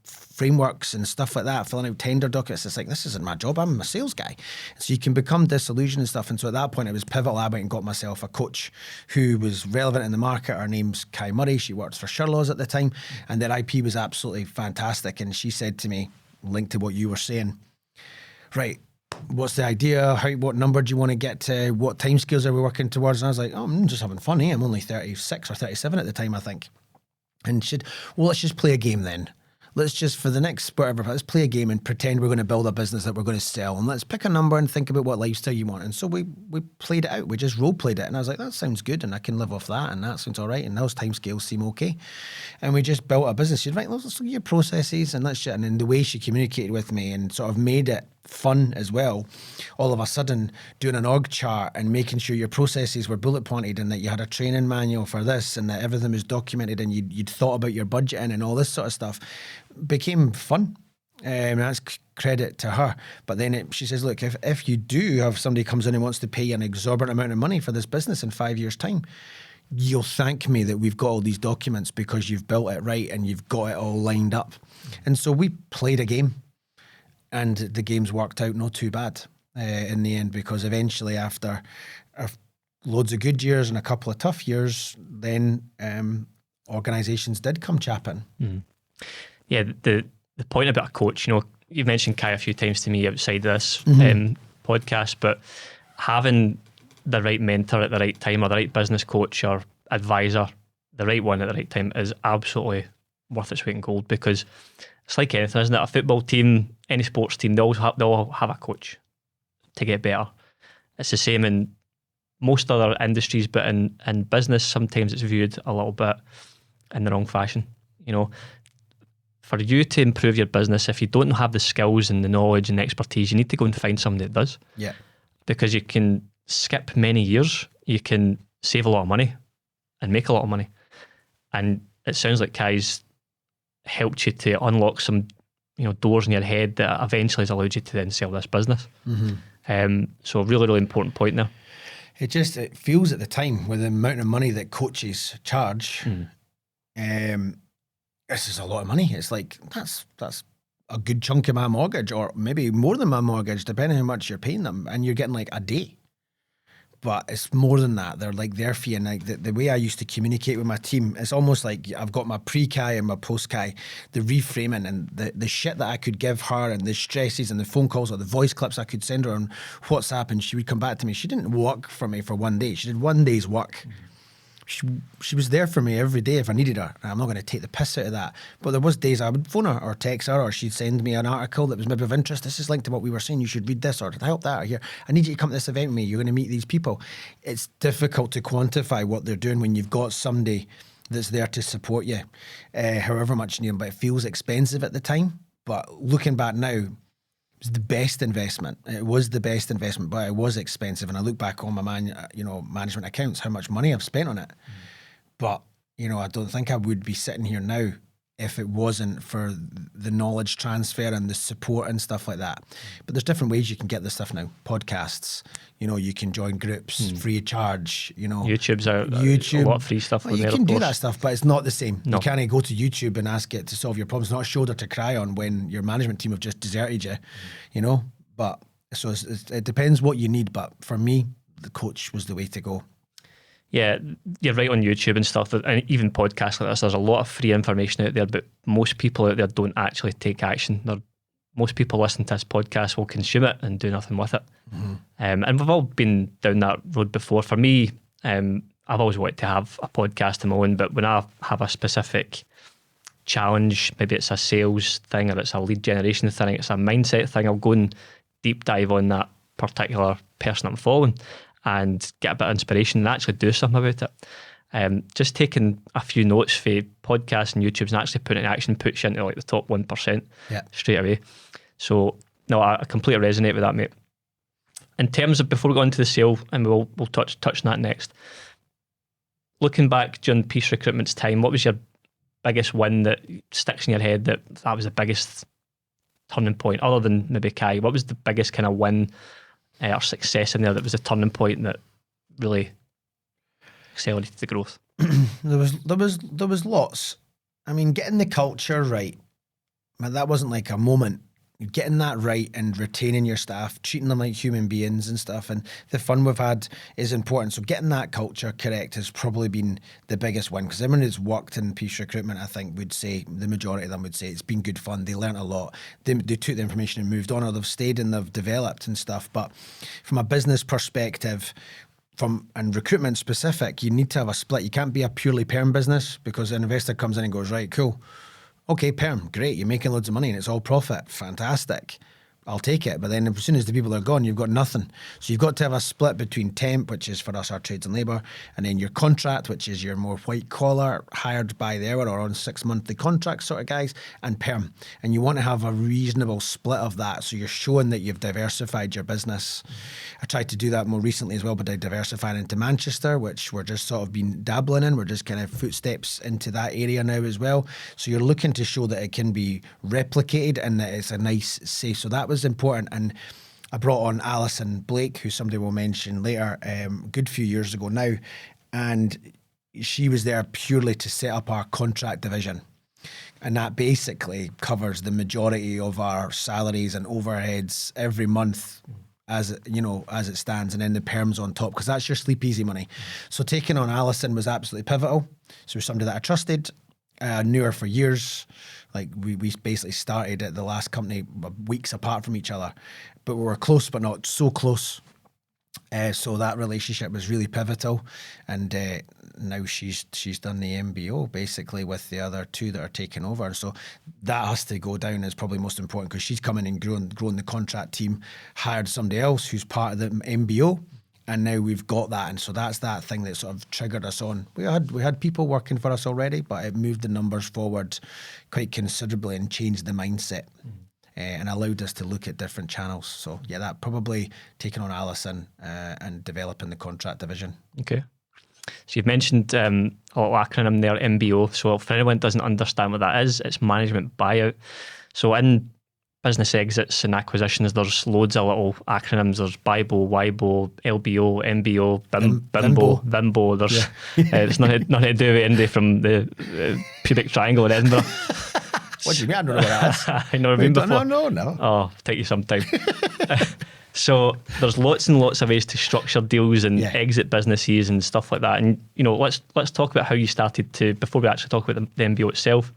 frameworks and stuff like that, filling out tender documents. It's like, this isn't my job, I'm a sales guy. So you can become disillusioned and stuff. And so at that point, it was pivotal. I went and got myself a coach who was relevant in the market. Her name's Kai Murray. She worked for Shirlaws at the time, and their IP was absolutely fantastic. And she said to me, linked to what you were saying, right, what's the idea? What number do you want to get to? What timescales are we working towards? And I was like, I'm just having fun, I'm only 36 or 37 at the time, I think. And she'd, let's just play a game then. Let's just, for the next whatever, let's play a game and pretend we're going to build a business that we're going to sell, and let's pick a number and think about what lifestyle you want. And so we played it out. We just role played it, and I was like, that sounds good, and I can live off that, and that sounds all right, and those timescales seem okay. And we just built a business. She'd like, let's look at your processes and that shit. And then the way she communicated with me and sort of made it fun as well, all of a sudden doing an org chart and making sure your processes were bullet pointed, and that you had a training manual for this, and that everything was documented, and you'd thought about your budgeting and all this sort of stuff, became fun. That's credit to her. But then she says, look, if you do have somebody comes in and wants to pay you an exorbitant amount of money for this business in 5 years' time, you'll thank me that we've got all these documents, because you've built it right and you've got it all lined up. And so we played a game, and the games worked out not too bad in the end, because eventually after loads of good years and a couple of tough years, then organisations did come chapping. Yeah, the point about a coach, you've mentioned Kai a few times to me outside this podcast, but having the right mentor at the right time, or the right business coach or advisor, the right one at the right time, is absolutely worth its weight in gold, because it's like anything, isn't it? A football team, any sports team, they all have a coach to get better. It's the same in most other industries, but in business, sometimes it's viewed a little bit in the wrong fashion. For you to improve your business, if you don't have the skills and the knowledge and expertise, you need to go and find somebody that does. Yeah. Because you can skip many years, you can save a lot of money and make a lot of money. And it sounds like Kai's helped you to unlock some, doors in your head that eventually has allowed you to then sell this business. So really, really important point there. It feels at the time, with the amount of money that coaches charge, this is a lot of money. It's like, that's a good chunk of my mortgage, or maybe more than my mortgage, depending on how much you're paying them, and you're getting like a day. But it's more than that. They're like their fee, and like the way I used to communicate with my team, it's almost like I've got my pre-Kai and my post-Kai, the reframing and the shit that I could give her, and the stresses and the phone calls or the voice clips I could send her on WhatsApp, and she would come back to me. She didn't work for me for one day. She did one day's work. she was there for me every day if I needed her. And I'm not going to take the piss out of that. But there was days I would phone her or text her, or she'd send me an article that was maybe of interest. This is linked to what we were saying. You should read this, or to help that, or here, I need you to come to this event with me. You're going to meet these people. It's difficult to quantify what they're doing when you've got somebody that's there to support you, however much you need them. But it feels expensive at the time. But looking back now, it was the best investment. It was the best investment, but it was expensive. And I look back on my management accounts, how much money I've spent on it. But, I don't think I would be sitting here now if it wasn't for the knowledge transfer and the support and stuff like that. But there's different ways you can get this stuff now. Podcasts, you can join groups free of charge, YouTube's out. YouTube, a lot of free stuff on you there, can of do course. that stuff, but it's not the same. No. You can't go to YouTube and ask it to solve your problems. It's not a shoulder to cry on when your management team have just deserted you, But so it depends what you need. But for me, the coach was the way to go. Yeah, you're right on YouTube and stuff, and even podcasts like this. There's a lot of free information out there, but most people out there don't actually take action. Most people listening to this podcast will consume it and do nothing with it. And we've all been down that road before. For me, I've always wanted to have a podcast of my own, but when I have a specific challenge, maybe it's a sales thing or it's a lead generation thing, it's a mindset thing, I'll go and deep dive on that particular person I'm following and get a bit of inspiration and actually do something about it. Just taking a few notes for podcasts and YouTubes and actually putting it in action puts you into like the top 1% straight away. So no, I completely resonate with that, mate. In terms of, before we go into the sale, and we'll touch on that next, looking back during Peace Recruitment's time, what was your biggest win that sticks in your head that was the biggest turning point, other than maybe Kai? What was the biggest kind of win or success in there that was a turning point that really accelerated the growth? There was lots. I mean, getting the culture right, that wasn't like a moment. Getting that right and retaining your staff, treating them like human beings and stuff, and the fun we've had is important. So getting that culture correct has probably been the biggest win, because everyone who's worked in Peace Recruitment, I think, would say, the majority of them would say it's been good fun. They learnt a lot. They took the information and moved on, or they've stayed and they've developed and stuff. But from a business perspective, and recruitment specific, you need to have a split. You can't be a purely perm business, because an investor comes in and goes, right, cool. Okay, perm, great. You're making loads of money and it's all profit. Fantastic. I'll take it. But then as soon as the people are gone, you've got nothing. So you've got to have a split between temp, which is for us, our trades and labour, and then your contract, which is your more white collar, hired by the hour or on 6 monthly contract sort of guys, and perm. And you want to have a reasonable split of that. So you're showing that you've diversified your business. I tried to do that more recently as well, but I diversified into Manchester, which we're just sort of been dabbling in. We're just kind of footsteps into that area now as well. So you're looking to show that it can be replicated and that it's a nice, safe. So that was important. And I brought on Alison Blake, who somebody will mention later, good few years ago now, and she was there purely to set up our contract division, and that basically covers the majority of our salaries and overheads every month, as it stands, and then the perms on top, because that's your sleep easy money. So taking on Alison was absolutely pivotal. So somebody that I trusted, knew her for years. Like we basically started at the last company weeks apart from each other, but we were close, but not so close. So that relationship was really pivotal, and now she's done the MBO basically with the other two that are taking over. So that has to go down as probably most important, because she's coming and grown the contract team, hired somebody else who's part of the MBO. And now we've got that, and so that's that thing that sort of triggered us on. We had people working for us already, but it moved the numbers forward quite considerably and changed the mindset, and allowed us to look at different channels. So yeah, that probably taking on Alison and developing the contract division. Okay. So you've mentioned a little acronym there, MBO. So for anyone that doesn't understand what that is, it's management buyout. So in business exits and acquisitions, there's loads of little acronyms. There's BIBO, WIBO, LBO, MBO, BIMBO. There's it's nothing to do with Indy from the pubic triangle in Edinburgh. What do you mean? I don't know what that is. I never been before. No. Oh, take you some time. So there's lots and lots of ways to structure deals and exit businesses and stuff like that. And let's talk about how you started to, before we actually talk about the MBO itself.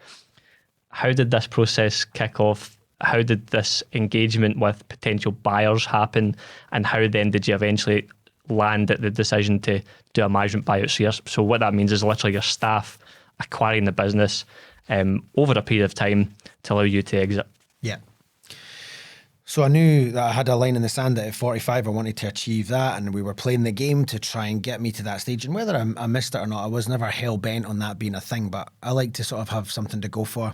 How did this process kick off? How did this engagement with potential buyers happen? And how then did you eventually land at the decision to do a management buyout. So what that means is literally your staff acquiring the business over a period of time to allow you to exit. Yeah. So I knew that I had a line in the sand that at 45 I wanted to achieve that, and we were playing the game to try and get me to that stage. And whether I missed it or not, I was never hell bent on that being a thing, but I like to sort of have something to go for.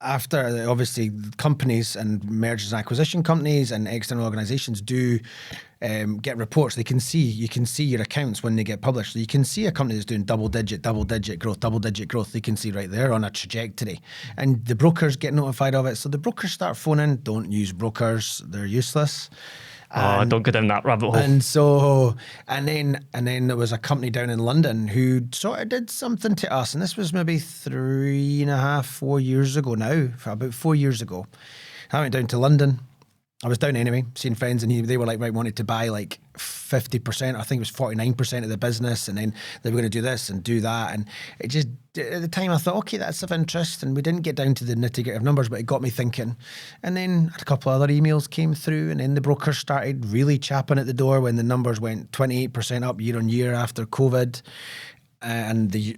After, obviously, companies and mergers and acquisition companies and external organizations do get reports. You can see your accounts when they get published. So you can see a company that's doing double digit growth. They can see right there on a trajectory, and the brokers get notified of it. So the brokers start phoning. Don't use brokers; they're useless. Don't go down that rabbit hole. And then there was a company down in London who sort of did something to us, and this was maybe 4 years ago now, about 4 years ago. I went down to London. I was down anyway, seeing friends, and they were like, right, wanted to buy like 50%, I think it was 49% of the business, and then they were going to do this and do that. And it just, at the time I thought, okay, that's of interest, and we didn't get down to the nitty-gritty of numbers, but it got me thinking. And then a couple of other emails came through, and then the brokers started really chapping at the door when the numbers went 28% up year on year after COVID. And the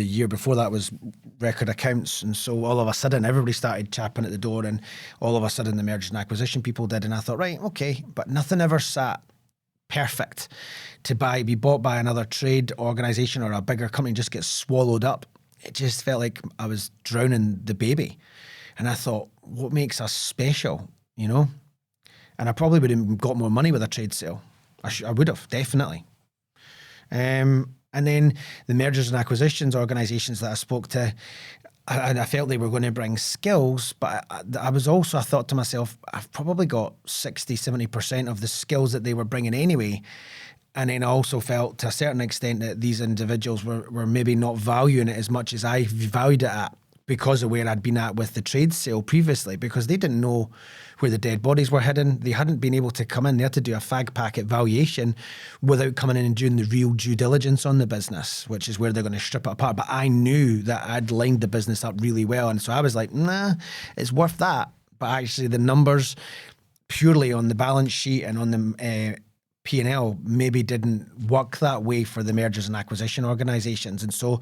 year before that was record accounts. And so all of a sudden, everybody started chapping at the door, and all of a sudden the mergers and acquisition people did. And I thought, right, okay, but nothing ever sat perfect to be bought by another trade organization or a bigger company and just get swallowed up. It just felt like I was drowning the baby. And I thought, what makes us special, you know? And I probably would have got more money with a trade sale. I would have, definitely. And then the mergers and acquisitions organizations that I spoke to, and I felt they were going to bring skills, but I thought to myself, I've probably got 60-70% of the skills that they were bringing anyway. And then I also felt to a certain extent that these individuals were maybe not valuing it as much as I valued it at, because of where I'd been at with the trade sale previously, because they didn't know where the dead bodies were hidden. They hadn't been able to come in. They had to do a fag packet valuation without coming in and doing the real due diligence on the business, which is where they're going to strip it apart. But I knew that I'd lined the business up really well. And so I was like, nah, it's worth that. But actually the numbers purely on the balance sheet and on the P&L maybe didn't work that way for the mergers and acquisition organizations. And so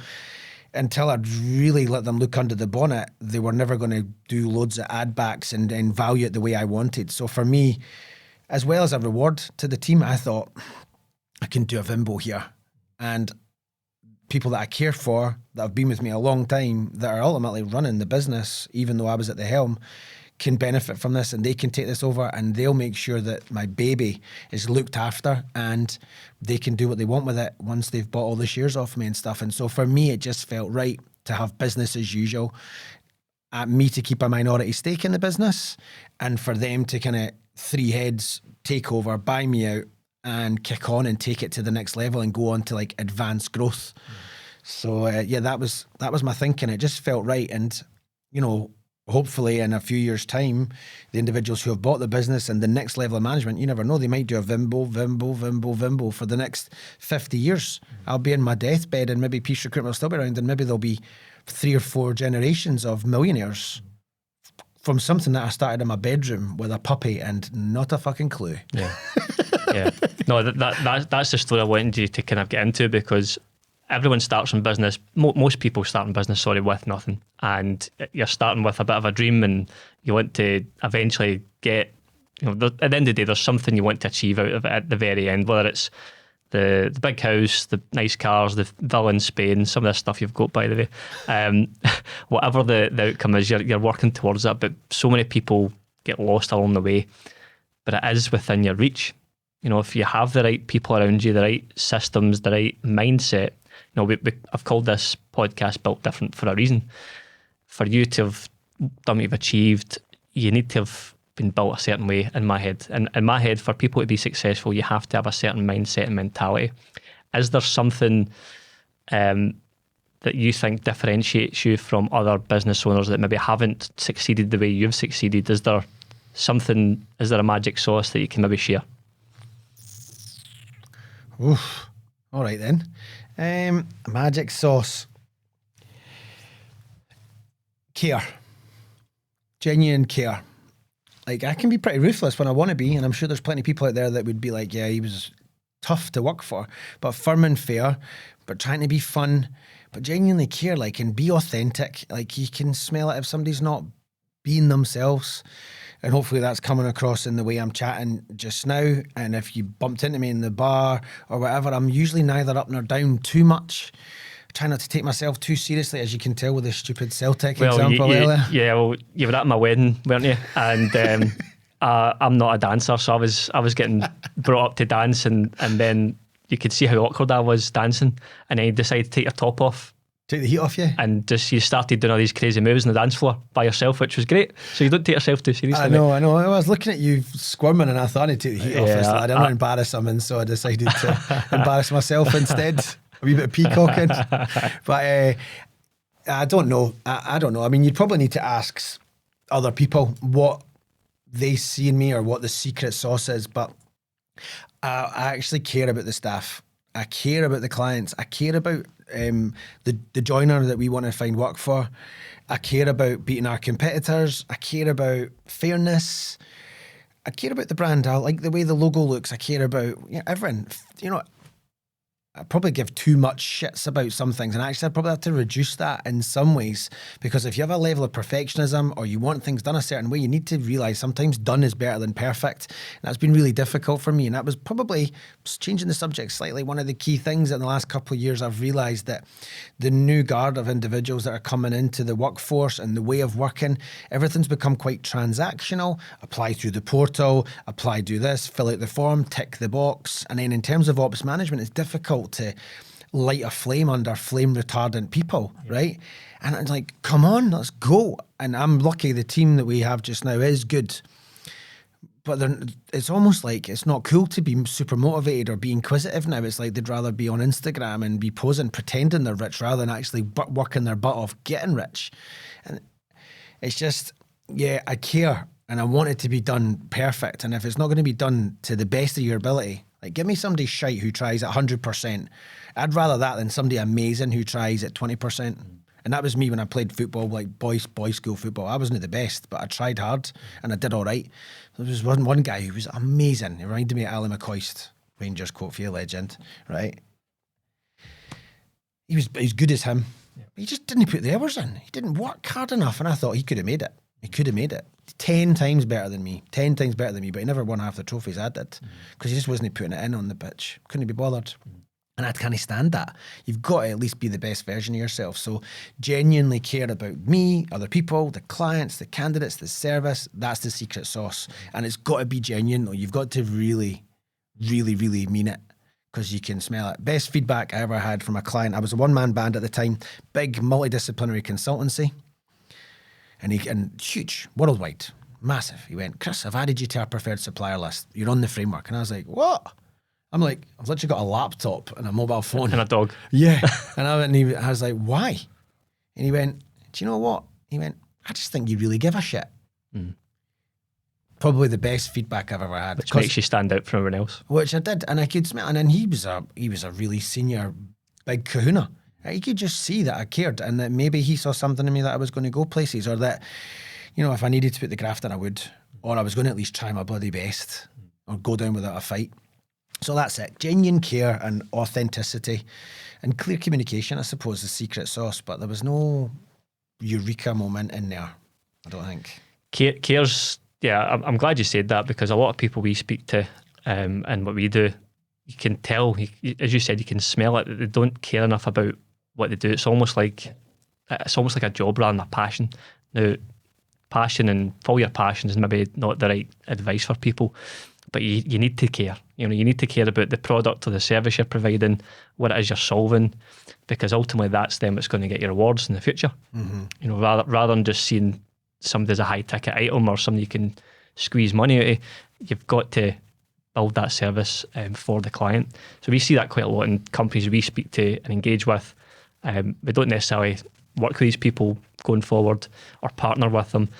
until I'd really let them look under the bonnet, they were never going to do loads of ad backs and value it the way I wanted. So for me, as well as a reward to the team, I thought I can do a Vimbo here. And people that I care for, that have been with me a long time, that are ultimately running the business, even though I was at the helm, can benefit from this, and they can take this over, and they'll make sure that my baby is looked after, and they can do what they want with it once they've bought all the shares off me and stuff. And so for me, it just felt right to have business as usual, me to keep a minority stake in the business, and for them to kind of three heads take over, buy me out, and kick on and take it to the next level and go on to like advanced growth. So yeah, that was my thinking. It just felt right. And, you know, hopefully in a few years' time, the individuals who have bought the business and the next level of management, you never know, they might do a Vimbo for the next 50 years. I'll be in my deathbed and maybe Peace Recruitment will still be around, and maybe there'll be 3 or 4 generations of millionaires from something that I started in my bedroom with a puppy and not a fucking clue. Yeah. Yeah. No, that's the story I wanted you to kind of get into, because everyone starts in business. Most people start in business, with nothing. And you're starting with a bit of a dream, and you want to eventually get, at the end of the day, there's something you want to achieve out of it at the very end, whether it's the big house, the nice cars, the villa in Spain, some of this stuff you've got, by the way. Whatever the outcome is, you're working towards that. But so many people get lost along the way. But it is within your reach. If you have the right people around you, the right systems, the right mindset. I've called this podcast Built Different for a reason. For you to have done what you've achieved, you need to have been built a certain way, in my head. And in my head, for people to be successful, you have to have a certain mindset and mentality. Is there something that you think differentiates you from other business owners that maybe haven't succeeded the way you've succeeded? Is there a magic sauce that you can maybe share? Oof. All right then. Magic sauce. Care. Genuine care. Like, I can be pretty ruthless when I want to be, and I'm sure there's plenty of people out there that would be like, yeah, he was tough to work for, but firm and fair, but trying to be fun, but genuinely care, like, and be authentic. Like, you can smell it if somebody's not being themselves. And hopefully that's coming across in the way I'm chatting just now. And if you bumped into me in the bar or whatever, I'm usually neither up nor down too much. I try not to take myself too seriously, as you can tell with the stupid Celtic example earlier. Yeah, well, you were at my wedding, weren't you? And I'm not a dancer, so I was getting brought up to dance, and then you could see how awkward I was dancing, and then you decided to take your top off. Take the heat off you? And just you started doing all these crazy moves on the dance floor by yourself, which was great. So you don't take yourself too seriously. I know. I was looking at you squirming and I thought I'd take the heat off. I don't want to embarrass someone, so I decided to embarrass myself instead. A wee bit of peacocking. But I don't know. I don't know. I mean, you'd probably need to ask other people what they see in me or what the secret sauce is. But I actually care about the staff. I care about the clients. I care about the joiner that we want to find work for. I care about beating our competitors. I care about fairness. I care about the brand. I like the way the logo looks. I care about everything. I probably give too much shits about some things, and actually I probably have to reduce that in some ways, because if you have a level of perfectionism or you want things done a certain way, you need to realise sometimes done is better than perfect. And that's been really difficult for me, and that was probably, changing the subject slightly, one of the key things in the last couple of years. I've realised that the new guard of individuals that are coming into the workforce and the way of working, everything's become quite transactional. Apply through the portal, apply, do this, fill out the form, tick the box. And then in terms of ops management, it's difficult to light a flame under flame retardant people, right? And it's like, come on, let's go. And I'm lucky the team that we have just now is good. But it's almost like it's not cool to be super motivated or be inquisitive now. It's like they'd rather be on Instagram and be posing, pretending they're rich, rather than actually working their butt off getting rich. And it's just, I care and I want it to be done perfect. And if it's not going to be done to the best of your ability, like, give me somebody shite who tries at 100%. I'd rather that than somebody amazing who tries at 20%. And that was me when I played football, like boys school football. I wasn't the best, but I tried hard and I did all right. There was one guy who was amazing. He reminded me of Ali McCoist, Rangers quote for your legend, right? He was good as him. Yeah. He just didn't put the hours in. He didn't work hard enough, and I thought he could have made it. He could have made it 10 times better than me, but he never won half the trophies I did because he just wasn't putting it in on the pitch. Couldn't be bothered. And I can't stand that. You've got to at least be the best version of yourself. So genuinely care about me, other people, the clients, the candidates, the service. That's the secret sauce. And it's got to be genuine, though. You've got to really, really, really mean it, because you can smell it. Best feedback I ever had from a client. I was a one-man band at the time, big multidisciplinary consultancy. And huge, worldwide, massive. He went, Chris, I've added you to our preferred supplier list. You're on the framework. And I was like, what? I'm like, I've literally got a laptop and a mobile phone. And a dog. Yeah. And I was like, why? And he went, do you know what? He went, I just think you really give a shit. Probably the best feedback I've ever had. Which makes you stand out from everyone else. Which I did. And I could smell. And then he was a really senior big kahuna. He could just see that I cared, and that maybe he saw something in me that I was going to go places, or that, if I needed to put the graft in, I would, or I was going to at least try my bloody best, or go down without a fight. So that's it. Genuine care and authenticity and clear communication, I suppose, the secret sauce. But there was no eureka moment in there, I don't think. Care's, I'm glad you said that, because a lot of people we speak to and what we do, you can tell, as you said, you can smell it, that they don't care enough about what they do. It's almost like a job rather than a passion. Now, passion and follow your passion is maybe not the right advice for people, but you need to care. You need to care about the product or the service you're providing, what it is you're solving, because ultimately that's them that's going to get your rewards in the future. Rather than just seeing somebody as a high ticket item or something you can squeeze money out of, you've got to build that service for the client. So we see that quite a lot in companies we speak to and engage with. We don't necessarily work with these people going forward or partner with them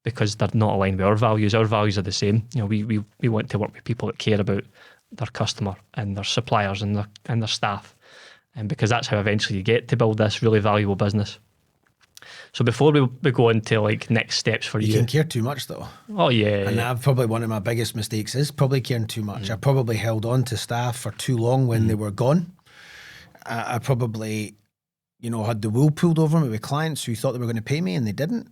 because they're not aligned with our values. Our values are the same. We want to work with people that care about their customer and their suppliers and their staff, and because that's how eventually you get to build this really valuable business. So before we go into like next steps for You you. can care too much though. Oh yeah. And that's probably one of my biggest mistakes is probably caring too much. I probably held on to staff for too long when they were gone. I probably, had the wool pulled over me with clients who thought they were going to pay me and they didn't.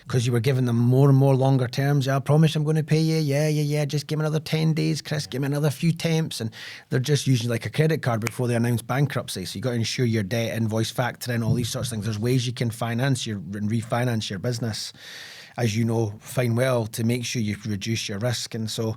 Because you were giving them more and more longer terms. Yeah, I promise I'm going to pay you. Yeah. Just give me another 10 days, Chris. Give me another few temps. And they're just using like a credit card before they announce bankruptcy. So you got to ensure your debt, invoice factoring, all these sorts of things. There's ways you can finance and refinance your business, as you know, fine well, to make sure you reduce your risk. And so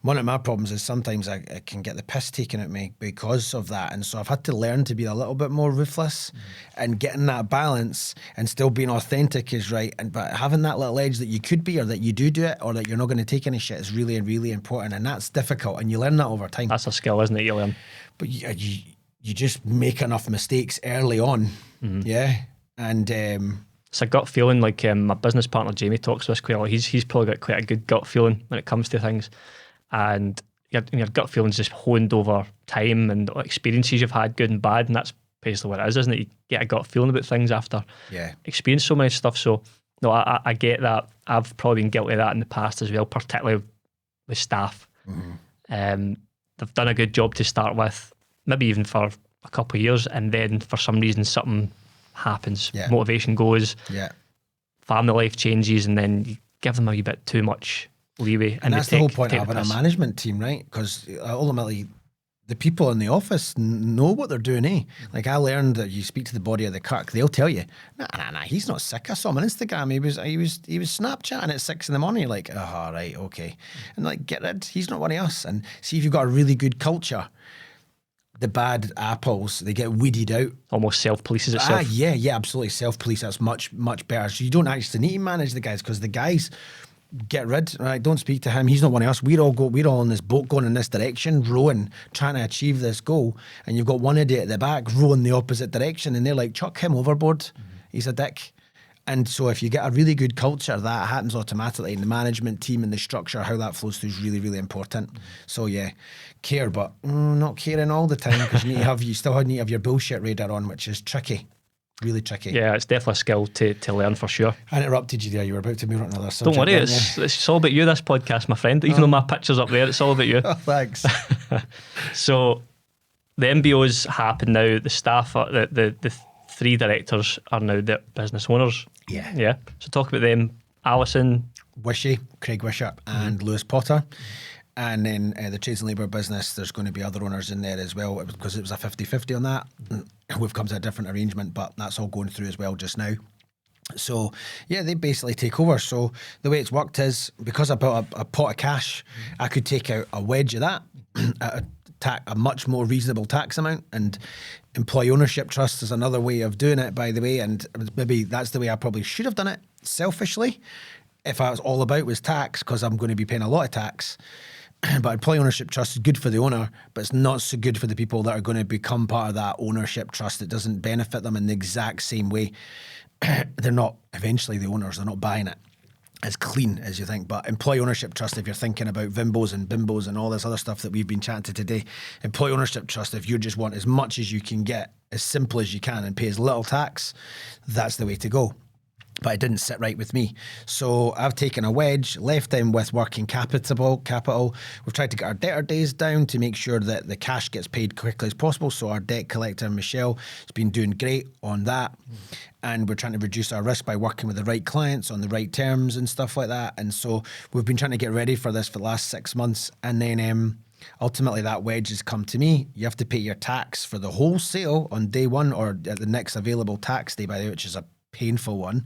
one of my problems is sometimes I can get the piss taken at me because of that. And so I've had to learn to be a little bit more ruthless and getting that balance and still being authentic is right. But having that little edge that you could be or that you do it or that you're not going to take any shit is really, really important. And that's difficult. And you learn that over time. That's a skill, isn't it, you learn? But you just make enough mistakes early on. Yeah. And it's a gut feeling. Like my business partner Jamie talks to us quite a lot. He's probably got quite a good gut feeling when it comes to things, and your gut feeling's just honed over time and experiences you've had, good and bad, and that's basically what it is, isn't it? You get a gut feeling about things after experience so many stuff. So no, I get that. I've probably been guilty of that in the past as well, particularly with staff. They've done a good job to start with, maybe even for a couple of years, and then for some reason something happens, motivation goes, family life changes, and then you give them a wee bit too much leeway. And that's the whole point of having a management team, right? Because ultimately the people in the office know what they're doing, eh? Like I learned that you speak to the body of the cook, they'll tell you, nah, he's not sick. I saw him on Instagram. He was Snapchatting at 6 a.m. You're like, oh, right, okay. And like, get rid. He's not one of us. And see if you've got a really good culture, the bad apples, they get weeded out. Almost self-polices itself. Yeah, absolutely. Self-police, that's much, much better. So you don't actually need to manage the guys because the guys get rid, right? Don't speak to him. He's not one of us. We're all in this boat going in this direction, rowing, trying to achieve this goal. And you've got one idiot at the back rowing the opposite direction and they're like, chuck him overboard. He's a dick. And so if you get a really good culture, that happens automatically. And the management team and the structure, how that flows through is really, really important. So yeah, care, but not caring all the time because you still need to have your bullshit radar on, which is tricky. Really tricky. Yeah, it's definitely a skill to learn for sure. I interrupted you there. You were about to move on to another subject. Don't worry, it's all about you, this podcast, my friend. Even though my picture's up there, it's all about you. Oh, thanks. So the MBOs happen now. The staff, the 3 directors are now the business owners. Yeah. So talk about them. Alison Wishy, Craig Wishart and Lewis Potter. And then the trades and labour business, there's going to be other owners in there as well because it was a 50-50 on that. We've come to a different arrangement, but that's all going through as well just now. So, yeah, they basically take over. So the way it's worked is because I built a pot of cash, I could take out a wedge of that at a much more reasonable tax amount. And employee ownership trust is another way of doing it, by the way. And maybe that's the way I probably should have done it selfishly if I was all about was tax because I'm going to be paying a lot of tax. But employee ownership trust is good for the owner, but it's not so good for the people that are going to become part of that ownership trust. It doesn't benefit them in the exact same way. They're not eventually the owners. They're not buying it as clean as you think. But employee ownership trust, if you're thinking about Vimbos and Bimbos and all this other stuff that we've been chatting to today, employee ownership trust, if you just want as much as you can get, as simple as you can and pay as little tax, that's the way to go. But it didn't sit right with me. So I've taken a wedge, left them with working capital. We've tried to get our debtor days down to make sure that the cash gets paid quickly as possible. So our debt collector, Michelle, has been doing great on that. And we're trying to reduce our risk by working with the right clients on the right terms and stuff like that. And so we've been trying to get ready for this for the last 6 months. And then ultimately that wedge has come to me. You have to pay your tax for the whole sale on day one or at the next available tax day, by the way, which is a painful one.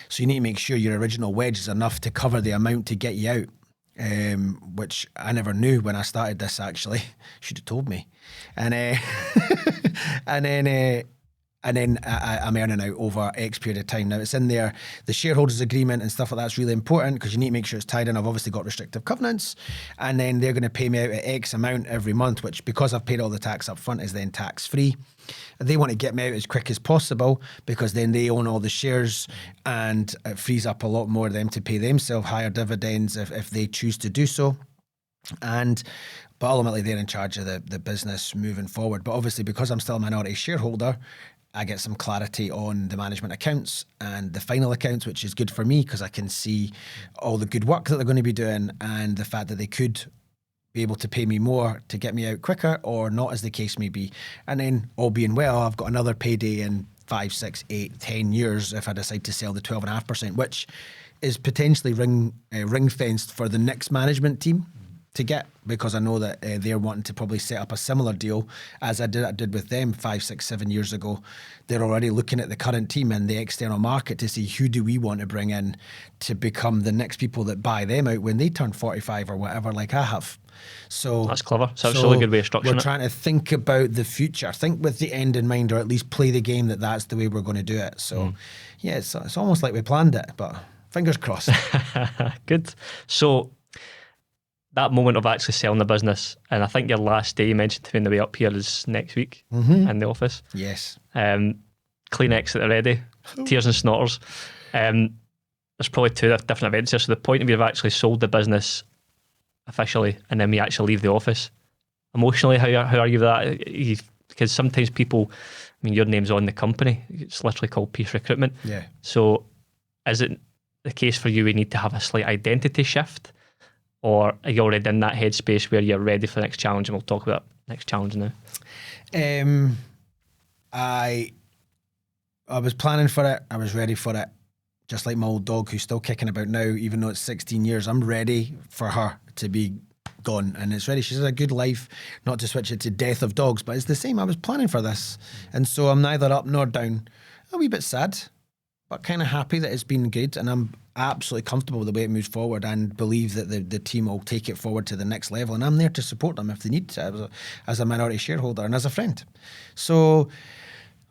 So you need to make sure your original wedge is enough to cover the amount to get you out, which I never knew when I started this, actually. Should have told me. And then I'm earning out over X period of time. Now it's in there, the shareholders agreement and stuff like that's really important because you need to make sure it's tied in. I've obviously got restrictive covenants, and then they're going to pay me out at X amount every month, which because I've paid all the tax up front is then tax free. They want to get me out as quick as possible because then they own all the shares and it frees up a lot more of them to pay themselves higher dividends if they choose to do so. But ultimately they're in charge of the business moving forward. But obviously because I'm still a minority shareholder, I get some clarity on the management accounts and the final accounts, which is good for me because I can see all the good work that they're going to be doing and the fact that they could be able to pay me more to get me out quicker or not, as the case may be. And then all being well, I've got another payday in 5, 6, 8, 10 years if I decide to sell the 12.5%, which is potentially ring fenced for the next management team to get, because I know that they're wanting to probably set up a similar deal as I did with them 5, 6, 7 years ago. They're already looking at the current team and the external market to see who do we want to bring in to become the next people that buy them out when they turn 45 or whatever, like I have. So that's clever. So it's a really good way of structuring it. We're trying to think about the future, think with the end in mind, or at least play the game that's the way we're going to do it. So yeah, it's almost like we planned it, but fingers crossed. Good. So that moment of actually selling the business, and I think your last day you mentioned to me on the way up here is next week in the office. Yes. Clean exit already, tears and snorters. There's probably 2 different events here. So the point of you've actually sold the business officially, and then we actually leave the office. Emotionally, how are you with that? Because sometimes people, I mean, your name's on the company. It's literally called Peace Recruitment. Yeah. So is it the case for you we need to have a slight identity shift? Or are you already in that headspace where you're ready for the next challenge? And we'll talk about next challenge now. I was planning for it. I was ready for it. Just like my old dog who's still kicking about now, even though it's 16 years, I'm ready for her to be gone and it's ready. She's had a good life, not to switch it to death of dogs, but it's the same. I was planning for this. And so I'm neither up nor down. A wee bit sad, but kind of happy that it's been good. And I'm absolutely comfortable with the way it moves forward and believe that the team will take it forward to the next level. And I'm there to support them if they need to, as a minority shareholder and as a friend. So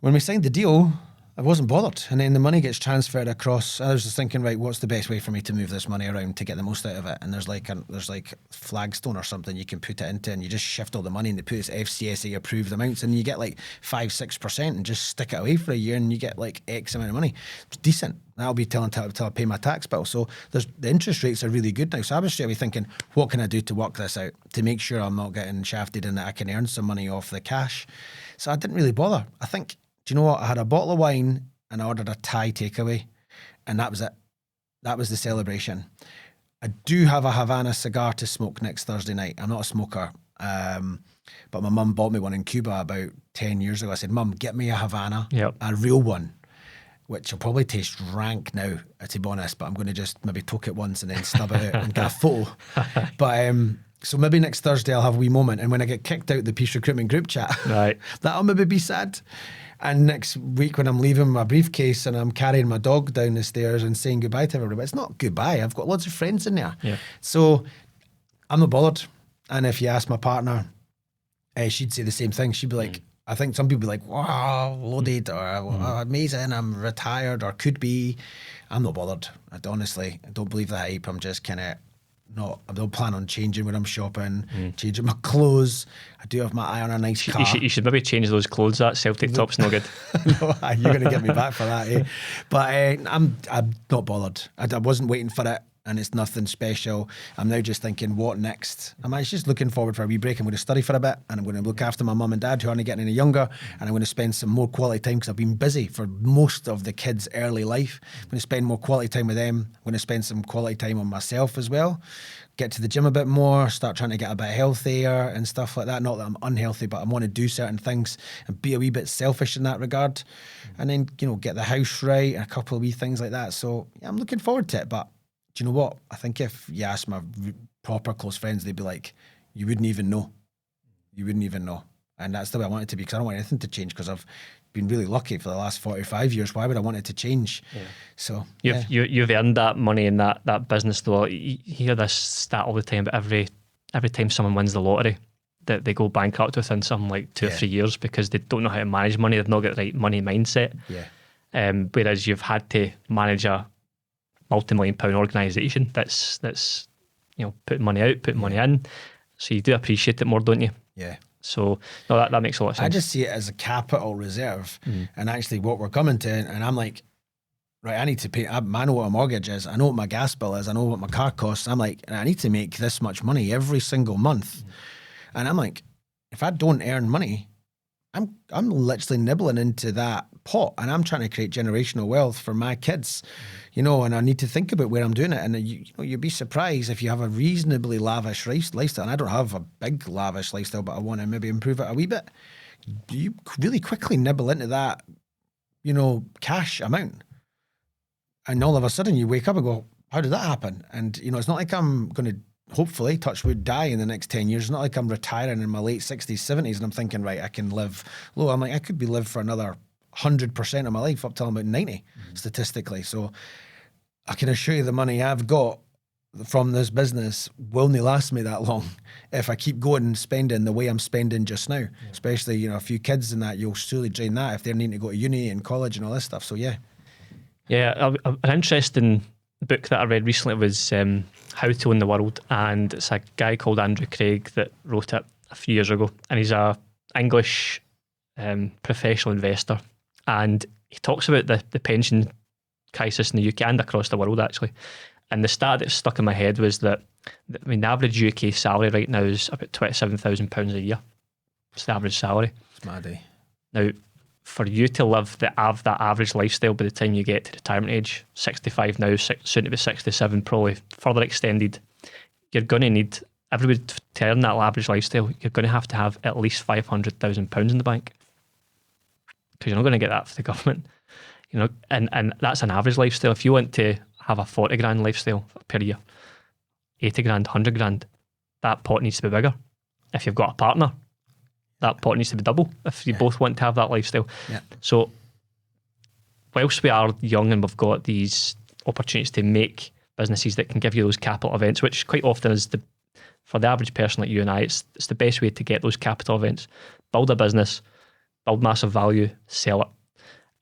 when we signed the deal, I wasn't bothered. And then the money gets transferred across. I was just thinking, right, what's the best way for me to move this money around to get the most out of it? And there's like Flagstone or something you can put it into, and you just shift all the money and they put its FCSA approved amounts, and you get like 5-6% and just stick it away for a year and you get like X amount of money. It's decent. That'll be till I pay my tax bill. So the interest rates are really good now. So I was straight away thinking, what can I do to work this out to make sure I'm not getting shafted and that I can earn some money off the cash? So I didn't really bother. I think, do you know what? I had a bottle of wine and I ordered a Thai takeaway, and that was it. That was the celebration. I do have a Havana cigar to smoke next Thursday night. I'm not a smoker, but my mum bought me one in Cuba about 10 years ago. I said, Mum, get me a Havana, a real one, which will probably taste rank now, to be honest, but I'm going to just maybe toke it once and then stub it out and get a photo. But so maybe next Thursday I'll have a wee moment, and when I get kicked out the Peace Recruitment group chat, right, that'll maybe be sad. And next week when I'm leaving my briefcase and I'm carrying my dog down the stairs and saying goodbye to everybody, it's not goodbye. I've got lots of friends in there. Yeah. So I'm not bothered. And if you ask my partner, she'd say the same thing. She'd be like, I think some people be like, wow, loaded, or amazing, I'm retired, or could be. I'm not bothered. I don't believe the hype. I'm just kind of I don't plan on changing when I'm shopping, changing my clothes. I do have my eye on a nice car. You should maybe change those clothes. That Celtic top's no good. No, you're going to get me back for that, eh? But I'm not bothered. I wasn't waiting for it, and it's nothing special. I'm now just thinking, what next? I'm actually just looking forward for a wee break. I'm going to study for a bit, and I'm going to look after my mum and dad who aren't getting any younger, and I'm going to spend some more quality time because I've been busy for most of the kids' early life. I'm going to spend more quality time with them. I'm going to spend some quality time on myself as well. Get to the gym a bit more, start trying to get a bit healthier and stuff like that. Not that I'm unhealthy, but I want to do certain things and be a wee bit selfish in that regard. And then, get the house right and a couple of wee things like that. So yeah, I'm looking forward to it. But do you know what? I think if you ask my proper close friends, they'd be like, you wouldn't even know. You wouldn't even know. And that's the way I want it to be, because I don't want anything to change, because I've been really lucky for the last 45 years. Why would I want it to change? Yeah. So you've earned that money in that business though. You hear this stat all the time, but every time someone wins the lottery, that they go bankrupt within something like 2 or 3 years because they don't know how to manage money. They've not got the right money mindset. Yeah. Whereas you've had to manage a multi-million-pound organisation that's putting money out, putting money in. So you do appreciate it more, don't you? Yeah. So no, that makes a lot of sense. I just see it as a capital reserve, and actually what we're coming to, and I'm like, right, I need to pay. I know what a mortgage is. I know what my gas bill is. I know what my car costs. I'm like, I need to make this much money every single month, and I'm like, if I don't earn money, I'm literally nibbling into that pot, and I'm trying to create generational wealth for my kids, you know, and I need to think about where I'm doing it. And you know, you'd be surprised if you have a reasonably lavish lifestyle. And I don't have a big lavish lifestyle, but I want to maybe improve it a wee bit. You really quickly nibble into that, you know, cash amount. And all of a sudden you wake up and go, how did that happen? And, you know, it's not like I'm going to hopefully, touch wood, die in the next 10 years. It's not like I'm retiring in my late 60s, 70s and I'm thinking, right, I can live low. I'm like, I could be live for another 100% of my life up till I'm about 90 statistically. So I can assure you the money I've got from this business will not last me that long if I keep going and spending the way I'm spending just now. Especially, you know, a few kids and that, you'll surely drain that if they're needing to go to uni and college and all this stuff. So yeah. Yeah, an interesting book that I read recently was How to Own the World, and it's a guy called Andrew Craig that wrote it a few years ago, and he's a English professional investor, and he talks about the pension crisis in the UK and across the world actually. And the stat that stuck in my head was that the average UK salary right now is about £27,000 a year. It's the average salary. It's mad, eh? Now, for you to live that average lifestyle by the time you get to retirement age, 65 now, soon to be 67, probably further extended, you're going to need, everybody to earn that average lifestyle, you're going to have at least £500,000 in the bank. Because you're not going to get that for the government. You know, and that's an average lifestyle. If you want to have a 40 grand lifestyle per year, 80 grand, 100 grand, that pot needs to be bigger. If you've got a partner, that pot needs to be double if you both want to have that lifestyle. Yeah. So whilst we are young and we've got these opportunities to make businesses that can give you those capital events, which quite often is for the average person like you and I, it's the best way to get those capital events. Build a business, build massive value, sell it,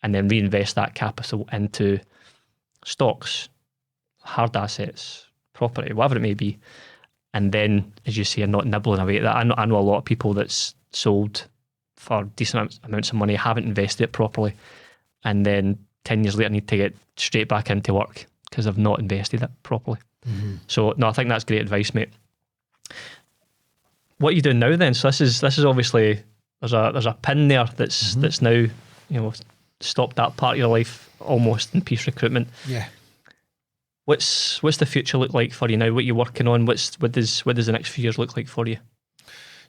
and then reinvest that capital into stocks, hard assets, property, whatever it may be. And then, as you say, you're not nibbling away at that. I know a lot of people that's sold for decent amounts of money, haven't invested it properly, and then 10 years later need to get straight back into work because they've not invested it properly. Mm-hmm. So no, I think that's great advice, mate. What are you doing now then? So this is obviously there's a pin there that's now, you know, stopped that part of your life almost in Peace Recruitment. Yeah. What's the future look like for you now? What are you working on? What does the next few years look like for you?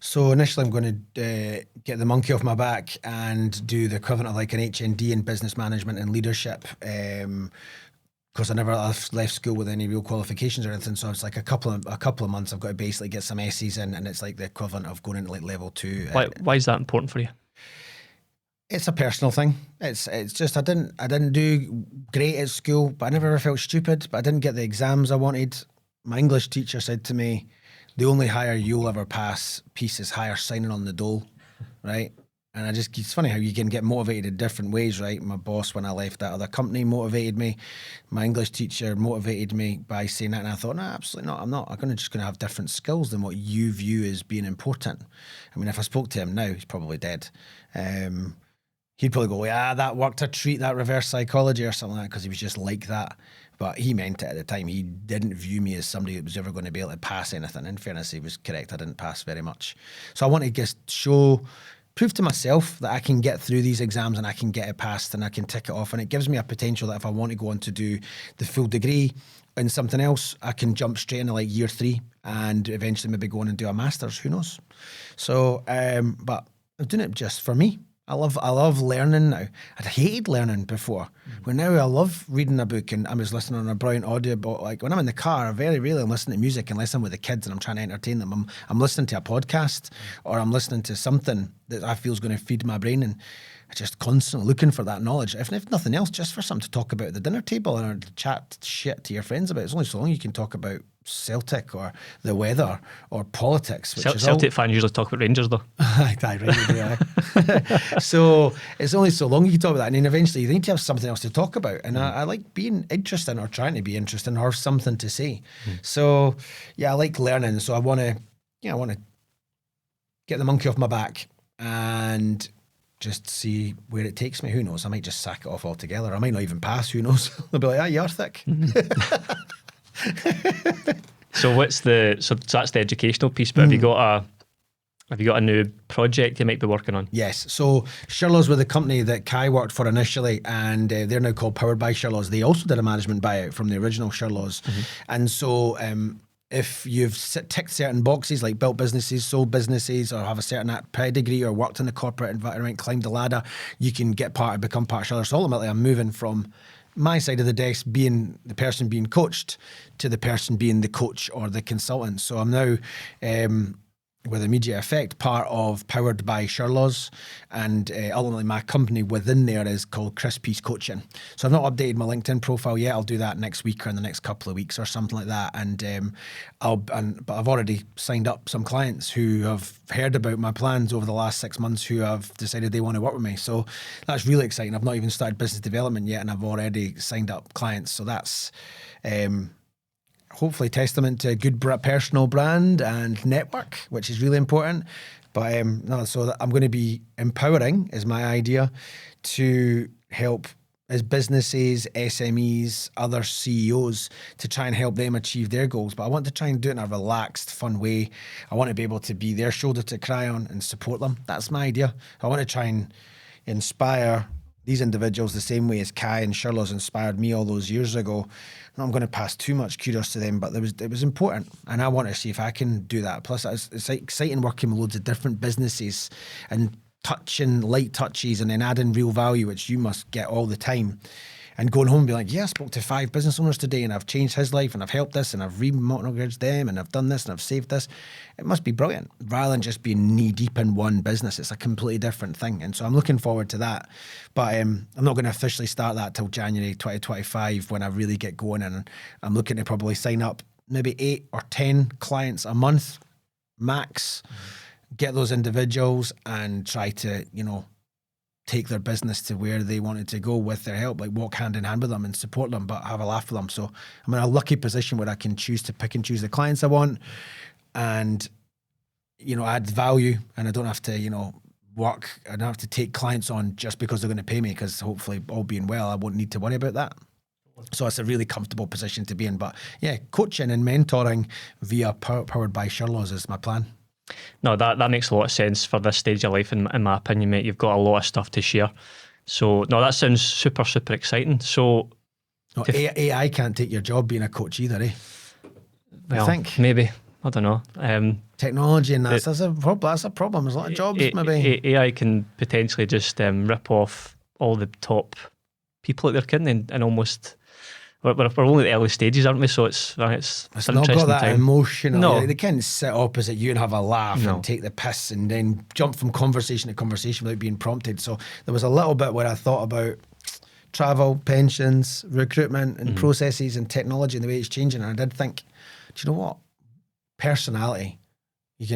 So initially I'm going to get the monkey off my back and do the equivalent of like an HND in business management and leadership. Because I never left school with any real qualifications or anything. So it's like a couple of months I've got to basically get some S's in, and it's like the equivalent of going into like level 2. Why is that important for you? It's a personal thing. It's just I didn't do great at school, but I never ever felt stupid. But I didn't get the exams I wanted. My English teacher said to me, "The only higher you'll ever pass, Peace, is higher signing on the dole," right? And it's funny how you can get motivated in different ways, right? My boss, when I left that other company, motivated me. My English teacher motivated me by saying that, and I thought, no, absolutely not. I'm not. I'm just going to have different skills than what you view as being important. I mean, if I spoke to him now, he's probably dead. He'd probably go, yeah, that worked a treat, that reverse psychology or something like that, because he was just like that. But he meant it at the time. He didn't view me as somebody that was ever going to be able to pass anything. In fairness, he was correct. I didn't pass very much. So I want to just prove to myself that I can get through these exams and I can get it passed and I can tick it off. And it gives me a potential that if I want to go on to do the full degree in something else, I can jump straight into like year 3 and eventually maybe go on and do a master's. Who knows? So, but I'm doing it just for me. I love learning now. I'd hated learning before. But now I love reading a book, and I was listening on a brilliant audiobook. Like when I'm in the car, I very rarely listen to music unless I'm with the kids and I'm trying to entertain them. I'm listening to a podcast or I'm listening to something that I feel is going to feed my brain, and I'm just constantly looking for that knowledge. If nothing else, just for something to talk about at the dinner table or to chat shit to your friends about. It's only so long you can talk about Celtic or the weather or politics. Celtic fans usually talk about Rangers though. So it's only so long you can talk about that, and then eventually you need to have something else to talk about. And I like being interesting or trying to be interesting or have something to say. So yeah, I like learning. So I want to get the monkey off my back and just see where it takes me. Who knows? I might just sack it off altogether. I might not even pass. Who knows? They'll be like, you're thick. So that's the educational piece, but have you got Have you got a new project you might be working on? Yes. So Shirlaws were the company that Kai worked for initially, and they're now called Powered by Shirlaws. They also did a management buyout from the original Shirlaws. And so if you've ticked certain boxes like built businesses, sold businesses, or have a certain pedigree or worked in the corporate environment, climbed the ladder, you can become part of Shirlaws. So ultimately, I'm moving from my side of the desk being the person being coached to the person being the coach or the consultant. So I'm now, with immediate effect, part of Powered by Shirlaws, and ultimately my company within there is called Peace Coaching. So I've not updated my LinkedIn profile yet. I'll do that next week or in the next couple of weeks or something like that. But I've already signed up some clients who have heard about my plans over the last 6 months, who have decided they want to work with me. So that's really exciting. I've not even started business development yet, and I've already signed up clients. So that's hopefully testament to a good personal brand and network, which is really important. But so I'm going to be empowering, is my idea, to help as businesses, SMEs, other CEOs, to try and help them achieve their goals. But I want to try and do it in a relaxed, fun way. I want to be able to be their shoulder to cry on and support them. That's my idea. I want to try and inspire these individuals the same way as Kai and Shirlaws inspired me all those years ago. I'm going to pass too much kudos to them, but it was important, and I want to see if I can do that. Plus, it's exciting working with loads of different businesses and touching light touches and then adding real value, which you must get all the time. And going home and be like, yeah, I spoke to 5 business owners today and I've changed his life and I've helped this and I've remortgaged them and I've done this and I've saved this. It must be brilliant. Rather than just being knee deep in one business, it's a completely different thing. And so I'm looking forward to that. But I'm not going to officially start that till January 2025 when I really get going. And I'm looking to probably sign up maybe 8 or 10 clients a month max, get those individuals and try to, take their business to where they wanted to go with their help, like walk hand in hand with them and support them, but have a laugh with them. So I'm in a lucky position where I can choose to pick and choose the clients I want and, add value, and I don't have to, work. I don't have to take clients on just because they're going to pay me, because hopefully, all being well, I won't need to worry about that. So it's a really comfortable position to be in. But yeah, coaching and mentoring via Powered by Shirlaws is my plan. No, that makes a lot of sense for this stage of life, in my opinion, mate. You've got a lot of stuff to share. So, no, that sounds super, super exciting. So, AI can't take your job being a coach either, eh? Well, I think. Maybe. I don't know. Technology and that's a problem. There's a lot of jobs, maybe. AI can potentially just rip off all the top people at their kin and almost... We're only at the early stages, aren't we? So it's not interesting got that time. Emotional. No. They can't sit opposite you and have a laugh and take the piss and then jump from conversation to conversation without being prompted. So there was a little bit where I thought about travel, pensions, recruitment and processes and technology and the way it's changing. And I did think, do you know what? Personality. You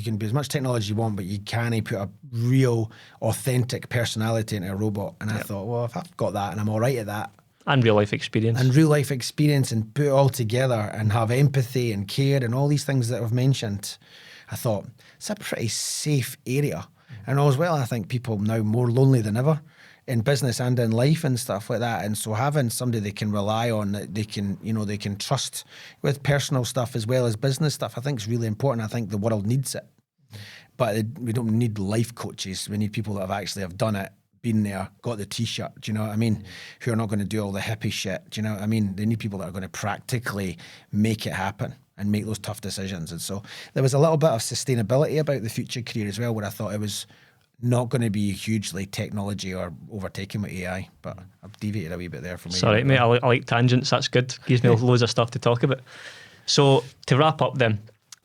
can be as much technology as you want, but you can't put a real, authentic personality into a robot. And I thought, well, if I've got that and I'm all right at that, and real life experience. And put it all together and have empathy and care and all these things that I've mentioned, I thought it's a pretty safe area. And as well, I think people now more lonely than ever in business and in life and stuff like that. And so having somebody they can rely on, that they can trust with personal stuff as well as business stuff, I think is really important. I think the world needs it. But we don't need life coaches. We need people that have done it, been there, got the t-shirt, do you know what I mean? Who are not going to do all the hippie shit, do you know what I mean? They need people that are going to practically make it happen and make those tough decisions. And so there was a little bit of sustainability about the future career as well, where I thought it was not going to be hugely technology or overtaken with AI, but I've deviated a wee bit there from me. Sorry, mate, I like tangents, that's good. Gives me loads of stuff to talk about. So to wrap up then,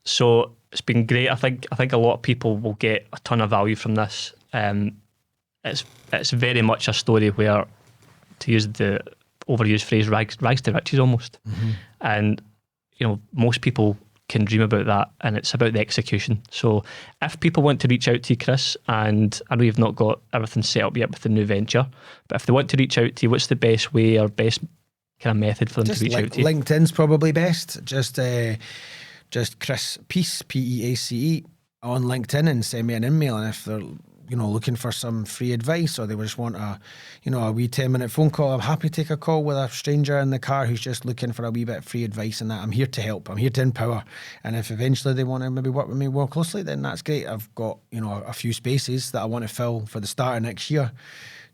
so it's been great. I think a lot of people will get a ton of value from this. It's very much a story where, to use the overused phrase, rags to riches almost. And, most people can dream about that, and it's about the execution. So if people want to reach out to you, Chris, and I know you've not got everything set up yet with the new venture, but if they want to reach out to you, what's the best way or best kind of method for them to reach out to you? LinkedIn's probably best. Just Chris Peace, Peace, on LinkedIn, and send me an email. And if they're looking for some free advice, or they just want a wee 10-minute phone call, I'm happy to take a call with a stranger in the car who's just looking for a wee bit of free advice, and that I'm here to help. I'm here to empower. And if eventually they want to maybe work with me more closely, then that's great. I've got, a few spaces that I want to fill for the start of next year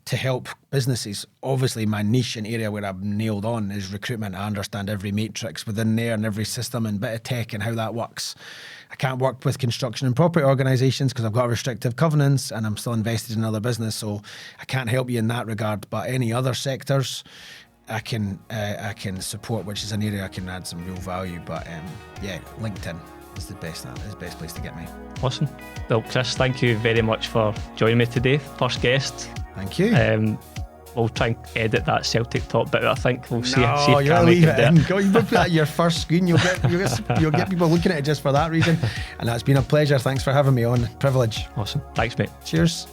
to help businesses. Obviously, my niche and area where I've nailed on is recruitment. I understand every matrix within there and every system and bit of tech and how that works. I can't work with construction and property organisations because I've got restrictive covenants and I'm still invested in another business, so I can't help you in that regard. But any other sectors, I can support, which is an area I can add some real value. But LinkedIn is the best place to get me. Awesome. Well, Chris, thank you very much for joining me today. First guest. Thank you. We'll try and edit that Celtic talk bit. I think we'll see. No, see if you'll Cammy leave can it do in. You put that on your first screen. You'll get people looking at it just for that reason. And that's been a pleasure. Thanks for having me on. Privilege. Awesome. Thanks, mate. Cheers.